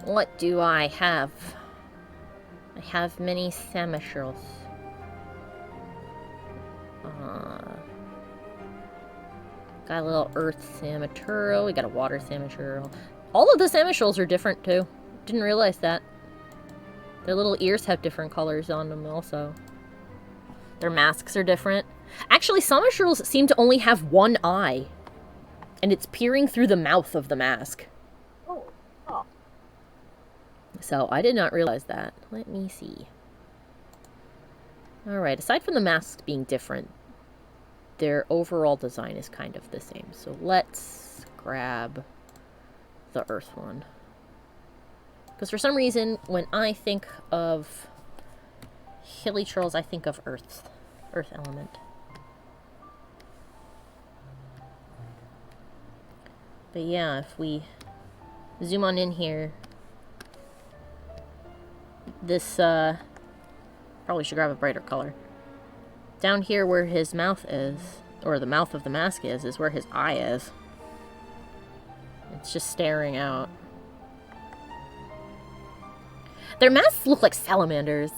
What do I have? I have many Samashurls. Got a little earth Samaturo. We got a water Samashurl. All of the Samashurls are different too. Didn't realize that. Their little ears have different colors on them also. Their masks are different. Actually, Samashurls seem to only have one eye. And it's peering through the mouth of the mask. Oh. Oh. So, I did not realize that. Let me see. Alright, aside from the masks being different, their overall design is kind of the same. So let's grab the earth one. Because for some reason, when I think of hilly trolls, I think of earth element. But yeah, if we zoom on in here, this, probably should grab a brighter color. Down here where his mouth is, or the mouth of the mask is where his eye is. It's just staring out. Their masks look like salamanders.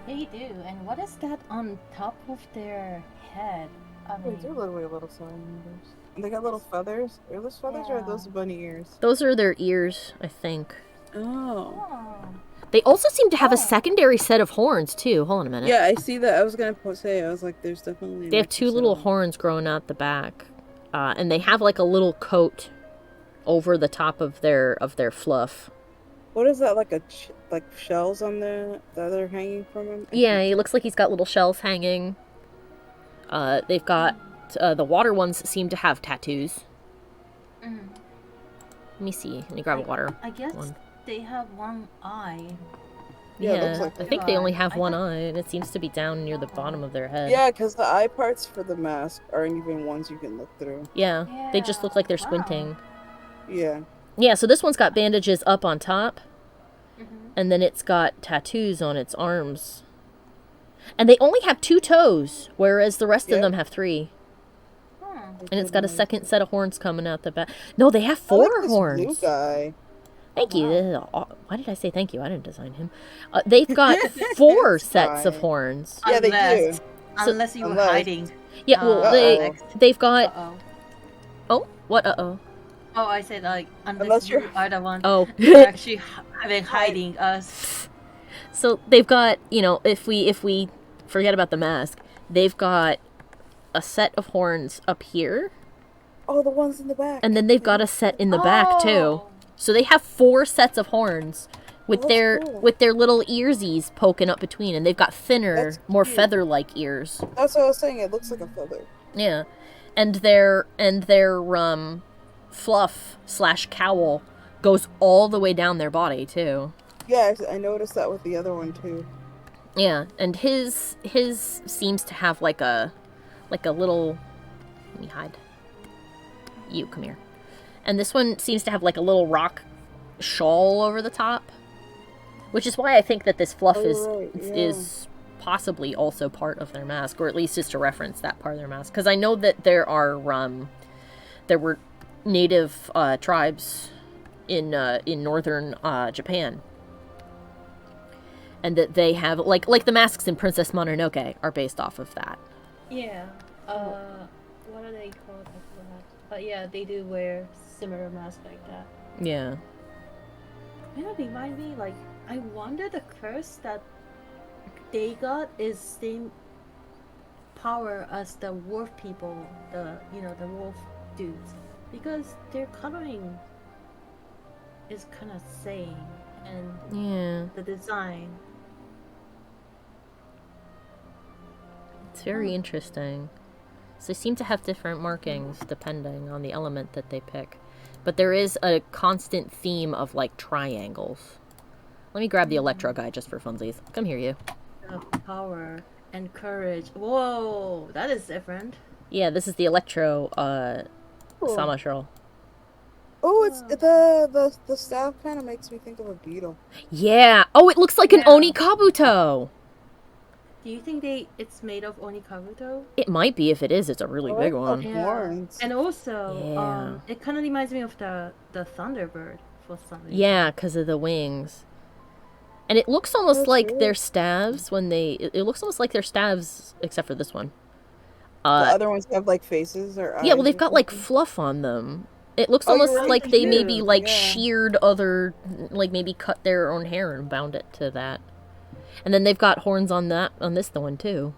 They do, and what is that on top of their head? I They do mean, look like little salamanders. They got little feathers. Are those feathers or are those Yeah. bunny ears? Those are their ears, I think. Oh. oh, They also seem to have a Oh. secondary set of horns, too. Hold on a minute. Yeah, I see that. I was gonna say, I was like, there's definitely. They have two little horns growing out the back. And they have like a little coat over the top of their fluff. What is that? Like like shells on the that are hanging from him? Yeah, he looks like he's got little shells hanging. They've got the water ones seem to have tattoos. mm. Let me see. Let me grab a water. I guess one. they have one eye. Yeah, it Yeah, looks like I they think they are. only have I one thought- eye, and it seems to be down near the bottom of their head. Yeah, because the eye parts for the mask aren't even ones you can look through. Yeah, they just look like they're Wow. squinting. Yeah. Yeah, so this one's got bandages up on top, Mhm. and then it's got tattoos on its arms. And they only have 2 toes, whereas the rest of Yeah. them have 3. Hmm. And it's got a second set of horns coming out the back. No, they have I 4 like this horns. blue guy. Thank you. Wow. Why did I say thank you? I didn't design him. They've got 4 It's sets of fine. horns. Yeah, they Unless- do. So- Unless you were Unless- hiding. Yeah, well, Uh-oh. they've got... Uh-oh. Oh, what? Uh-oh. Oh, I said like Unless unless you you're- are the one Oh. actually having hiding us. So they've got, you know, if we forget about the mask, they've got a set of horns up here, Oh, the ones in the back. and then they've got a set in the back too. Oh. So they have 4 sets of horns with Oh, that's their cool. with their little earsies poking up between, and they've got thinner, That's more cute. feather-like ears. That's what I was saying. It looks like a feather. Yeah, and their fluff/cowl goes all the way down their body too. Yeah, I noticed that with the other one too. Yeah, and his seems to have like a little. Let me hide. You come here. And this one seems to have like a little rock shawl over the top, which is why I think that this fluff Oh, right, yeah. is possibly also part of their mask, or at least is to reference that part of their mask. Because I know that there were native tribes in northern Japan, and that they have like the masks in Princess Mononoke are based off of that. Yeah. What are they called? I forgot. But yeah, they do wear similar masks like that. Yeah. You know, remind me, like, I wonder the curse that they got is same power as the wolf people, the wolf dudes, because their coloring is kind of same, and Yeah. the design. It's very interesting. So they seem to have different markings depending on the element that they pick. But there is a constant theme of, like, triangles. Let me grab the Electro guy just for funsies. Come here, you. Power and courage. Whoa, that is different. Yeah, this is the Electro, Cool. Samashral. Oh, it's the staff kind of makes me think of a beetle. Yeah! Oh, it looks like an Yeah. Oni Kabuto! Do you think it's made of Onikabuto? It might be. If it is, it's a really big one. Yeah. Horns. And also, Yeah. it kind of reminds me of the Thunderbird for some reason. Yeah, because of the wings. And it looks almost That's like weird. their staves when they... It looks almost like their staves, except for this one. The other ones have like faces or eyes. Yeah, well, they've or got, like, something. fluff on them. It looks Oh, you're almost right, like they they maybe, do, like, yeah. sheared other... Like, maybe cut their own hair and bound it to that. And then they've got horns on this one, too.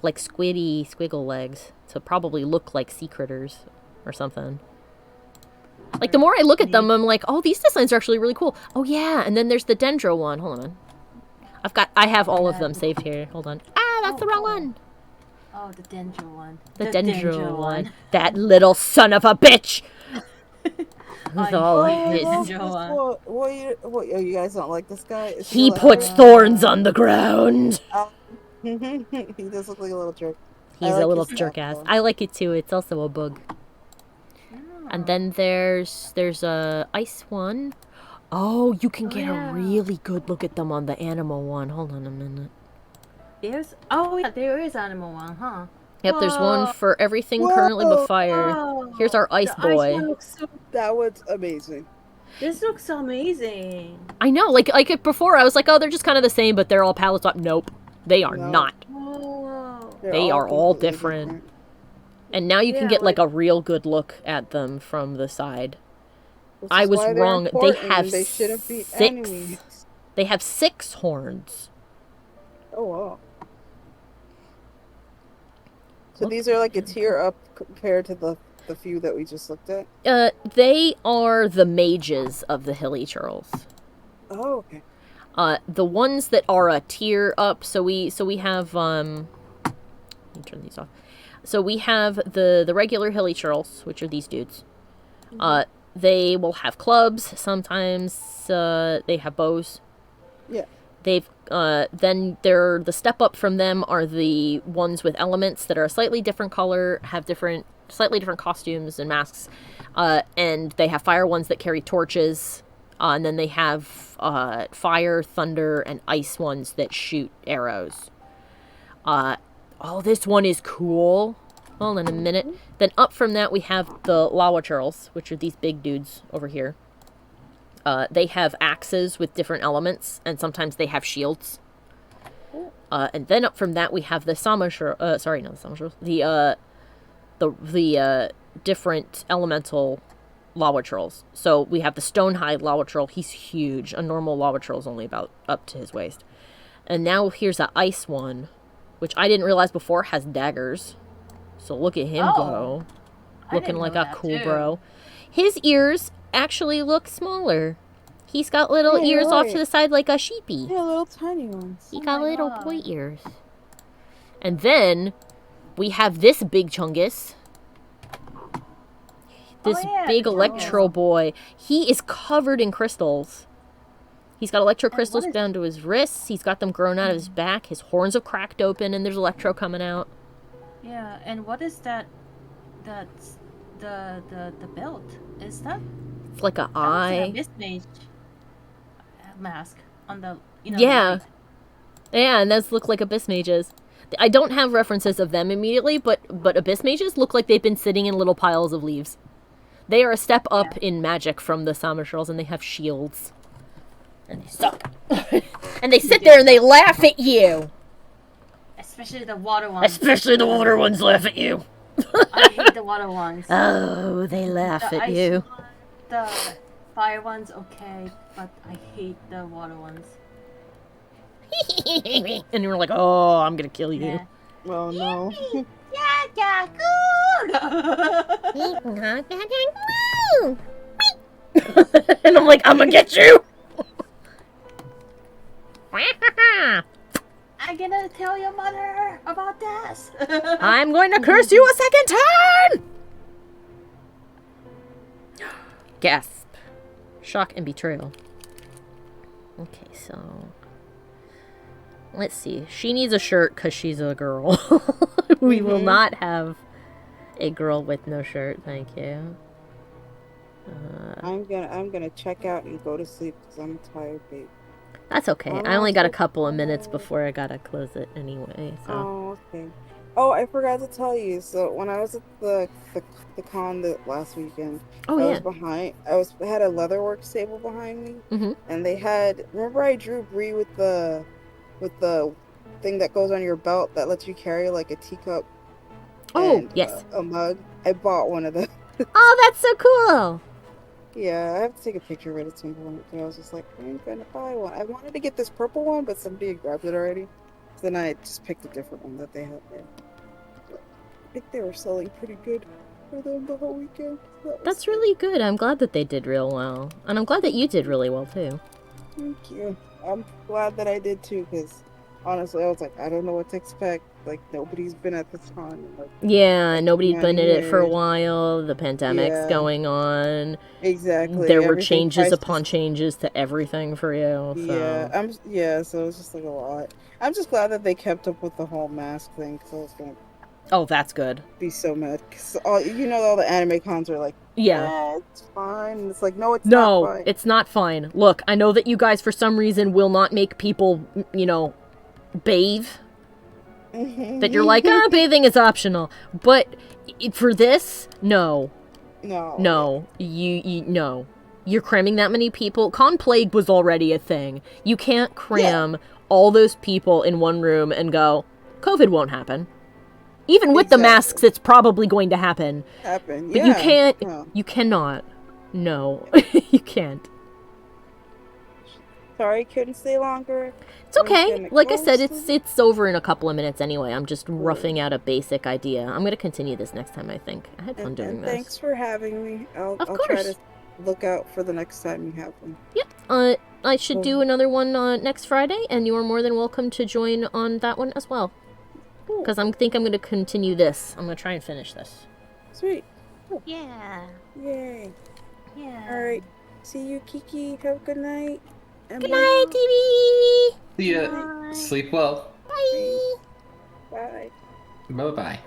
Like, squiggle legs. So probably look like sea critters or something. Like, the more I look at them, I'm like, oh, these designs are actually really cool. Oh, yeah, and then there's the Dendro one. Hold on. I have all of them saved here. Hold on. Ah, that's the wrong one. Oh, the Dendro one. The Dendro one. That little son of a bitch! With all his... Dendro one. What, you guys don't like this guy? Is He a puts little- thorns on the ground! He does look like a little jerk. I He's like a little his jerk staff, ass. though. I like it too. It's also a bug. And then there's a ice one. Oh, you can get yeah. a really good look at them on the animal one. Hold on a minute. There is animal one, huh? Yep, there's one Whoa. for everything currently but fire. Oh, Here's our ice the boy. Ice one looks That was amazing. this looks amazing. I know, like before I was like, oh, they're just kind of the same, but they're all palette swap. Nope, they are No. not. Whoa. They're They are all completely different. And now you can Yeah, get like a real good look at them from the side. Which I is was why they're wrong. They important, have They shouldn't be 6. enemies. They have 6 horns. Oh wow. So these are like a tier up compared to the few that we just looked at. They are the mages of the Hilli-Hero. Oh okay. The ones that are a tier up, so we have let me turn these off. So we have the regular Hilli-Hero, which are these dudes. They will have clubs, sometimes they have bows. Yeah. They've then the step up from them are the ones with elements that are a slightly different color, have slightly different costumes and masks. And they have fire ones that carry torches. And then they have fire, thunder, and ice ones that shoot arrows. Oh, this one is cool. Hold on a minute. Then up from that, we have the Lawachurls, which are these big dudes over here. They have axes with different elements, and sometimes they have shields. And then up from that, we have the Samashur. Sorry, not the Samashur. The different elemental Lawachurls. So we have the Stonehide Lawachurl. He's huge. A normal Lawachurl is only about up to his waist. And now here's the ice one, which I didn't realize before has daggers. So look at him go. Looking like a cool bro. His ears actually look smaller. He's got little Yeah, you're ears off right. to the side like a sheepy. Yeah, little tiny ones. He Oh got my little God. boy ears. And then we have this big chungus. This yeah, big the electro boy. He is covered in crystals. He's got electro crystals is- down to his wrists. He's got them growing out of his back. His horns have cracked open and there's electro coming out. Yeah, and what is that? That's the belt. Is that? It's like an That looks like eye. a Mist Mage mask on the. Yeah. Yeah, and those look like Abyss Mages. I don't have references of them immediately, but Abyss Mages look like they've been sitting in little piles of leaves. They are a step up in magic from the Samashurls, and they have shields. And they suck. And they sit there and they laugh at you. Especially the water ones. Especially the water ones laugh at you. I hate the water ones. Oh, they laugh The at ice you. one, the fire ones, okay, but I hate the water ones. And you're like, oh, I'm gonna kill you. Yeah. Oh no. Yeah, yeah, cool. And I'm like, I'm gonna get you. I'm gonna tell your mother about this. I'm going to curse you a second time. Gasp. Shock and betrayal. Okay, so let's see. She needs a shirt because she's a girl. We will not have a girl with no shirt, thank you. I'm gonna check out and go to sleep because I'm tired, babe. That's okay. I only got a couple of minutes before I gotta close it anyway, so. Oh, okay. Oh, I forgot to tell you. So when I was at the con last weekend, Oh, I yeah. was behind. I had a leatherworks table behind me, Mhm. and they had. Remember, I drew Bree with the thing that goes on your belt that lets you carry like a teacup. Oh, And, yes. a mug. I bought one of them. Oh, that's so cool. Yeah, I have to take a picture of it at some point. But I was just like, I'm gonna buy one. I wanted to get this purple one, but somebody had grabbed it already. So then I just picked a different one that they had there. But I think they were selling pretty good for them the whole weekend. So that was That's good. really good. I'm glad that they did real well. And I'm glad that you did really well, too. Thank you. I'm glad that I did too, because honestly, I was like, I don't know what to expect. Like, nobody's been at this con. Like, Yeah, nobody'd been in it for a years. while. The pandemic's Yeah. going on. Exactly. There were Everything changes priced upon changes to everything for you. So. Yeah, so it's just like a lot. I'm just glad that they kept up with the whole mask thing, because I was gonna Oh, that's good. be so mad. Because all the anime cons are like, Yeah. it's fine. And it's like, no, it's not No, fine. it's not fine. Look, I know that you guys, for some reason, will not make people, bathe. That you're like, bathing is optional. But for this, no. No. No. No. You're cramming that many people. Con plague was already a thing. You can't cram all those people in one room and go, COVID won't happen. Even with the masks, it's probably going to happen. Happen. But yeah. you can't. No. You cannot. No. You can't. Sorry, couldn't stay longer. It's okay. Like I said, close. it's over in a couple of minutes anyway. I'm just roughing out a basic idea. I'm going to continue this next time, I think. I had fun doing And this. thanks for having me. I'll try course. to look out for the next time you have one. Yep. I should do another one next Friday, and you are more than welcome to join on that one as well. Because I think I'm going to continue this. I'm going to try and finish this. Sweet. Yeah. Yay. Yeah. All right. See you, Kiki. Have a good night. Good night, TV! See ya. Sleep well. Bye! Bye. Bye-bye.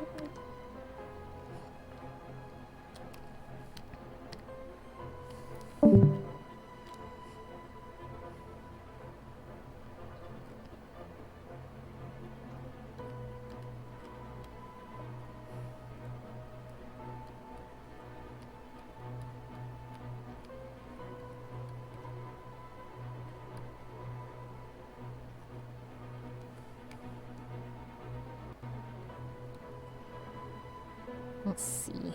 Let's see.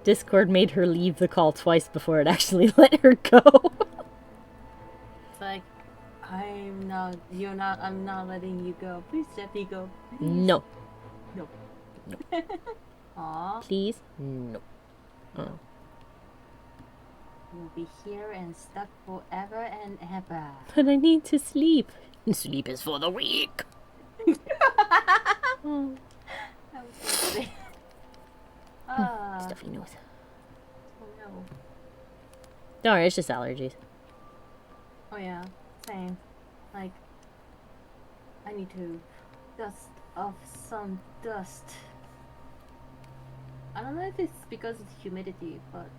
Discord made her leave the call twice before it actually let her go. It's like, I'm not letting you go. Please let me go. Please. No. No. No. Aw, Please? No. Oh. you'll be here and stuck forever and ever. But I need to sleep. And sleep is for the weak. Oh. That was so funny. Ah, Stuffy nose. oh no. Don't worry, it's just allergies. Oh yeah, same. Like, I need to dust off some dust. I don't know if it's because of the humidity, but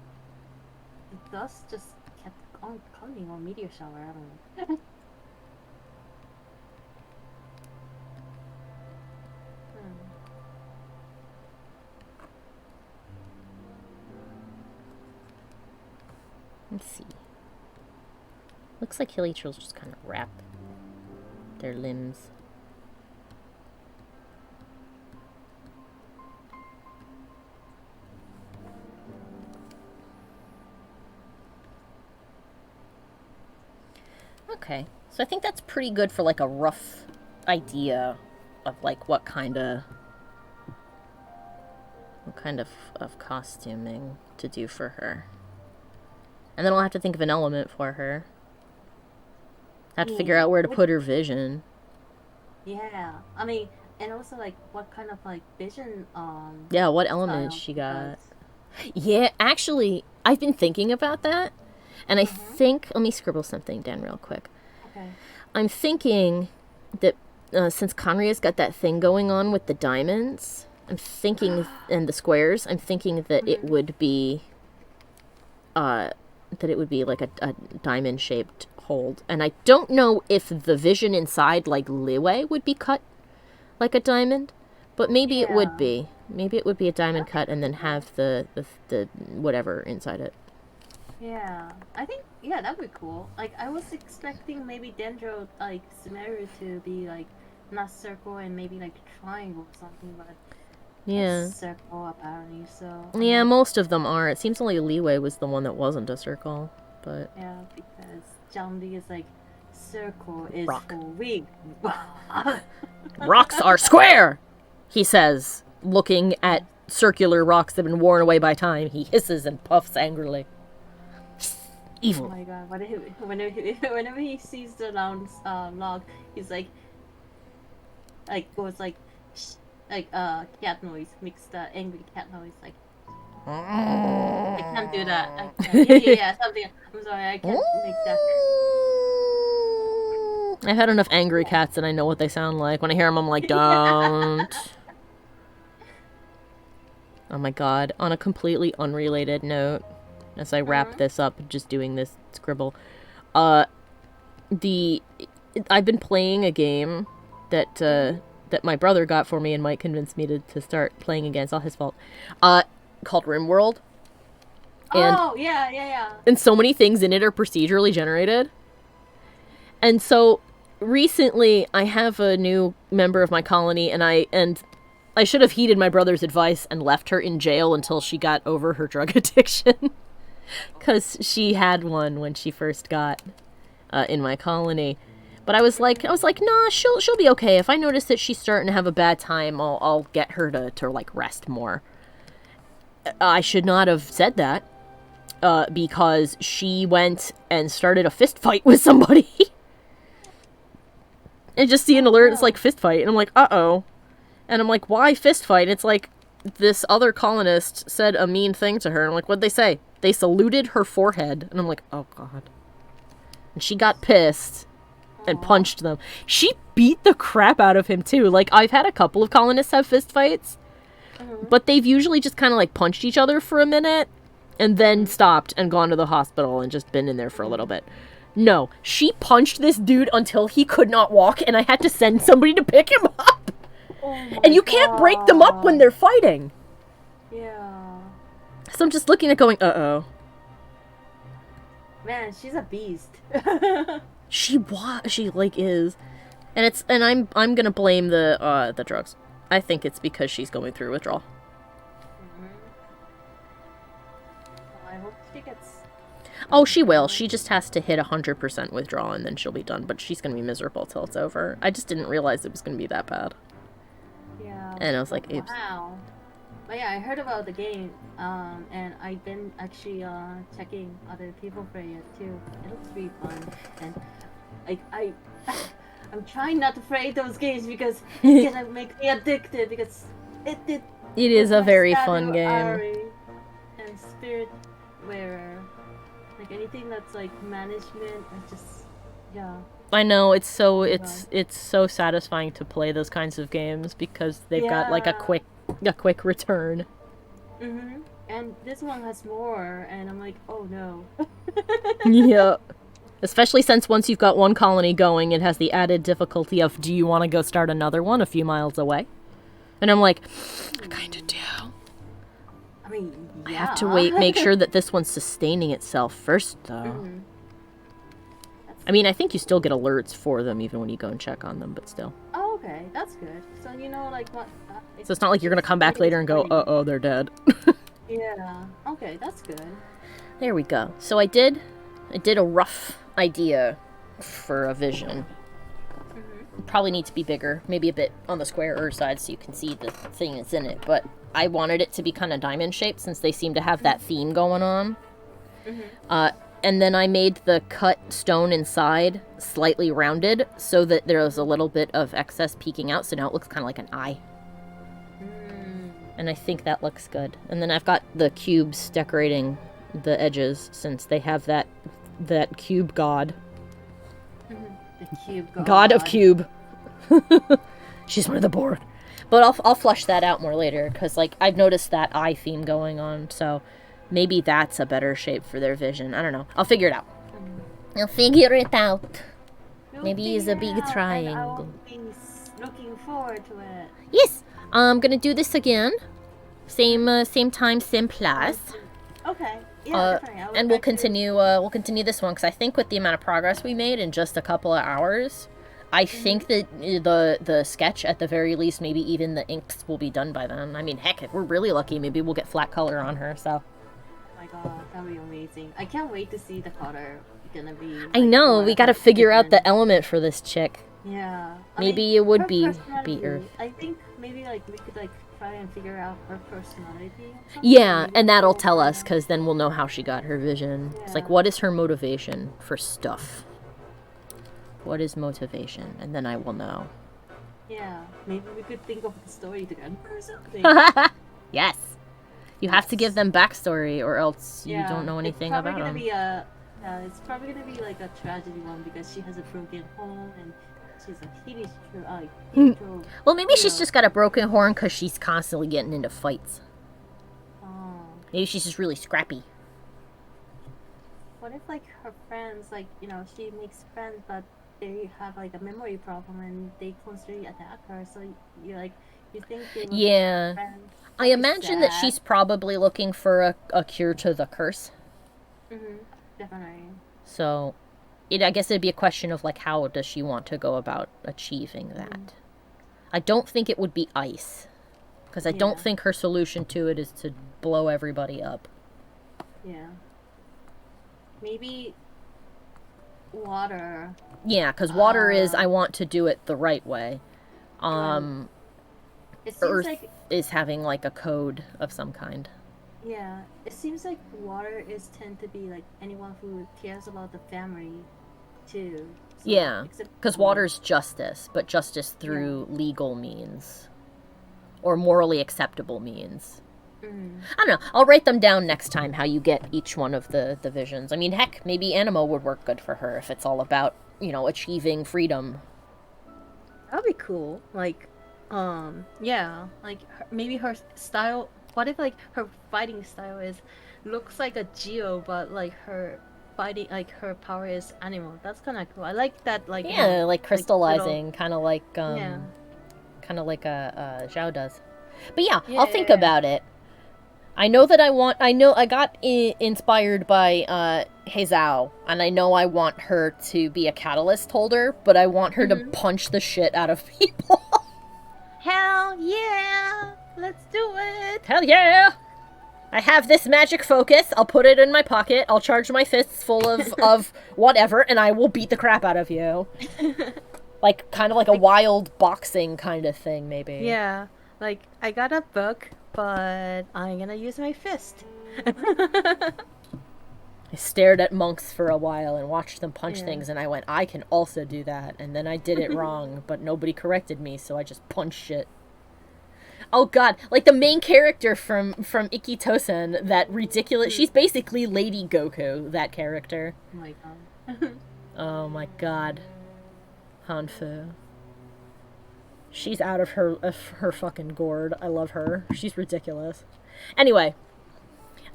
the dust just kept on coming on meteor shower. I don't know. Let's see. Looks like Hilli-Trills just kind of wrap their limbs. Okay, so I think that's pretty good for like a rough idea of like what kind of costuming to do for her. And then I'll have to think of an element for her. Have to figure out where to put her vision. Yeah, I mean, and also like what kind of like vision Yeah, what element she got. Yeah, actually, I've been thinking about that. And I think, let me scribble something down real quick. Okay. I'm thinking that since Conria's got that thing going on with the diamonds, I'm thinking, and the squares, I'm thinking that it would be, like a diamond-shaped hold. And I don't know if the vision inside, like Liwei, would be cut like a diamond, but maybe it would be. Maybe it would be a diamond cut and then have the whatever inside it. Yeah, I think, yeah, that would be cool. Like, I was expecting maybe Dendro, like, Sumeru to be, like, not circle and maybe, like, triangle or something, but yeah, circle, apparently, so... Yeah, most of them are. It seems only Liwei was the one that wasn't a circle, but... Yeah, because Zhangli is, like, circle is Rock. for wig. Rocks are square! He says, looking at circular rocks that have been worn away by time. He hisses and puffs angrily. Oh Evil. my god, whenever he sees the log, he's like goes like cat noise, makes the angry cat noise, like I can't do that. I can't. Yeah, something. I'm sorry, I can't make that. I've had enough angry cats and I know what they sound like. When I hear them, I'm like, don't. Oh my god. On a completely unrelated note, as I wrap this up, just doing this scribble, I've been playing a game that that my brother got for me and Mike convinced me to start playing again. It's all his fault. Called RimWorld. Oh, yeah. And so many things in it are procedurally generated. And so recently I have a new member of my colony and I should have heeded my brother's advice and left her in jail until she got over her drug addiction. Because she had one when she first got in my colony. But I was like, nah, she'll be okay. If I notice that she's starting to have a bad time, I'll get her to like rest more. I should not have said that. Because she went and started a fist fight with somebody. And just see an alert, it's like fist fight. And I'm like, uh-oh. And I'm like, why fist fight? It's like this other colonist said a mean thing to her. And I'm like, what'd they say? They saluted her forehead. And I'm like, oh god. And she got pissed and punched them. She beat the crap out of him too. Like, I've had a couple of colonists have fist fights. But they've usually just kind of like punched each other for a minute. And then stopped and gone to the hospital and just been in there for a little bit. No, she punched this dude until he could not walk, and I had to send somebody to pick him up. And you can't break them up when they're fighting. Yeah. So I'm just looking at going, uh-oh. Man, she's a beast. She like is. And I'm gonna blame the drugs. I think it's because she's going through withdrawal. I hope she gets... Oh, she will. She just has to hit 100% withdrawal and then she'll be done. But she's going to be miserable till it's over. I just didn't realize it was going to be that bad. Yeah. And I was like, oops. Wow. But yeah, I heard about the game, and I've been actually checking other people for it too. It looks really fun. And I'm trying not to play those games because it's gonna make me addicted because it is a very fun game. Ari and Spirit Wearer. Like anything that's like management, I just I know it's so satisfying to play those kinds of games because they've got like a quick return. And this one has more, and I'm like, oh no. Yeah. Especially since once you've got one colony going, it has the added difficulty of, do you want to go start another one a few miles away? And I'm like, I kind of do. I mean, yeah. I have to make sure that this one's sustaining itself first, though. Mhm. I mean, I think you still get alerts for them even when you go and check on them, but still. Oh, okay, that's good. So you know, like what? So it's not like you're gonna come back later and go, uh-oh, they're dead. Yeah. Okay, that's good. There we go. So I did a rough idea for a vision. Probably need to be bigger, maybe a bit on the squarer side so you can see the thing that's in it, but I wanted it to be kind of diamond shaped since they seem to have that theme going on. And then I made the cut stone inside slightly rounded so that there's a little bit of excess peeking out, so now it looks kind of like an eye. And I think that looks good. And then I've got the cubes decorating the edges since they have that cube god. The cube God of cube. She's one of the Borg. But I'll flush that out more later because like I've noticed that eye theme going on, so maybe that's a better shape for their vision. I don't know. I'll figure it out. I'll figure it out. Maybe he's a big triangle. I will be looking forward to it. Yes. I'm gonna do this again. Same time, same place. Okay. Yeah, definitely. And we'll continue this one because I think with the amount of progress we made in just a couple of hours, I think that the sketch at the very least, maybe even the inks will be done by then. I mean, heck, if we're really lucky, maybe we'll get flat color on her. So. Oh my god, that'll be amazing! I can't wait to see the color gonna be. I know we got to figure out the element for this chick. Yeah. Maybe it would her be personality, Earth. I think maybe like we could like try and figure out her personality. Or something. Yeah, Maybe and that'll we'll tell find us because then we'll know how she got her vision. It's like, Yeah. what is her motivation for stuff? What is motivation? And then I will know. Yeah, maybe we could think of the story together or something. Yes. You have to give them backstory or else you Yeah, don't know anything it's about probably them. gonna be a, it's probably gonna be like a tragedy one because she has a broken home and she's a Hilli-Hero. Well, maybe she's Yeah. just got a broken horn because she's constantly getting into fights. Oh, Maybe she's just really scrappy. what if like her friends, like she makes friends, but they have like a memory problem and they constantly attack her. So you think they would be Yeah. friends? I imagine that sad. she's probably looking for a cure to the curse. Definitely. So, I guess it'd be a question of like how does she want to go about achieving that. I don't think it would be ice, because I don't Yeah. think her solution to it is to blow everybody up. Yeah. Maybe water. Yeah, because water is I want to do it the right way. It seems Earth like is having like a code of some kind. yeah. It seems like water is tend to be like anyone who cares about the family, too. So, Yeah, except because for- water's justice, but justice through legal means. Or morally acceptable means. I don't know. I'll write them down next time how you get each one of the visions. I mean, heck, maybe Animo would work good for her if it's all about, achieving freedom. That'd be cool. Like, yeah, like maybe her style. What if like her fighting style looks like a Geo, but like her fighting, like her power is animal. That's kind of cool. I like that. Like Yeah, like little- crystallizing, kind of like Yeah. kind of like a Zhao does. But yeah, Yeah, I'll think yeah. about it. I know that I got inspired by Heizao, and I know I want her to be a catalyst holder, but I want her to punch the shit out of people. Hell yeah! Let's do it. Hell yeah! I have this magic focus. I'll put it in my pocket. I'll charge my fists full of whatever, and I will beat the crap out of you. Like, kind of like a wild boxing kind of thing, maybe. Yeah, like I got a book, but I'm gonna use my fist. I stared at monks for a while and watched them punch Yeah. things, and I went, I can also do that. And then I did it wrong, but nobody corrected me, so I just punched shit. Oh god, like the main character from Ikitosen, that ridiculous... She's basically Lady Goku, that character. Oh my god. Oh my god. Hanfu. She's out of her fucking gourd. I love her. She's ridiculous. Anyway,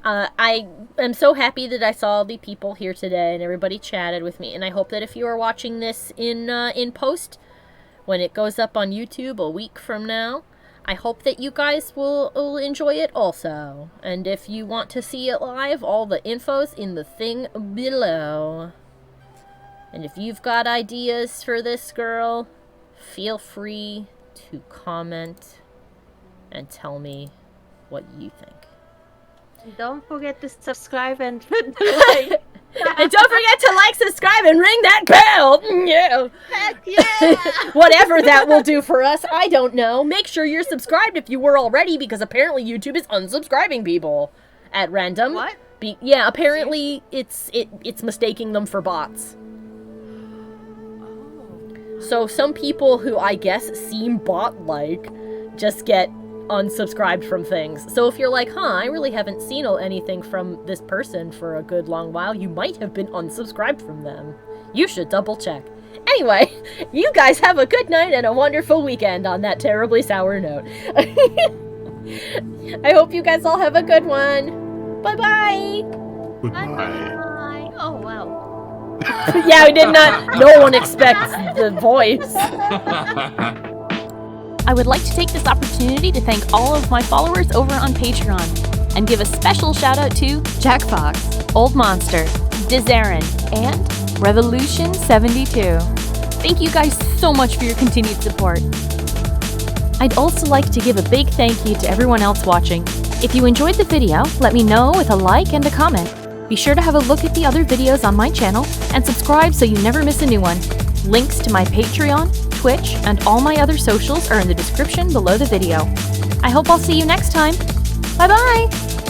I am so happy that I saw the people here today and everybody chatted with me. And I hope that if you are watching this in post, when it goes up on YouTube a week from now, I hope that you guys will enjoy it also. And if you want to see it live, all the info's in the thing below. And if you've got ideas for this girl, feel free to comment and tell me what you think. Don't forget to subscribe and hit the like. And don't forget to like, subscribe, and ring that bell! Yeah. Heck yeah! Whatever that will do for us, I don't know. Make sure you're subscribed if you were already, because apparently YouTube is unsubscribing people at random. What? Yeah, apparently it's mistaking them for bots. So some people who I guess seem bot-like just get unsubscribed from things. So if you're like, I really haven't seen anything from this person for a good long while, you might have been unsubscribed from them. You should double check. Anyway, you guys have a good night and a wonderful weekend on that terribly sour note. I hope you guys all have a good one. Bye-bye! Goodbye. Bye. Oh, wow. Yeah, we did not. No one expects the voice. I would like to take this opportunity to thank all of my followers over on Patreon and give a special shout out to Jack Fox, Old Monster, Dizarin, and Revolution72. Thank you guys so much for your continued support. I'd also like to give a big thank you to everyone else watching. If you enjoyed the video, let me know with a like and a comment. Be sure to have a look at the other videos on my channel and subscribe so you never miss a new one. Links to my Patreon, Twitch, and all my other socials are in the description below the video. I hope I'll see you next time. Bye bye!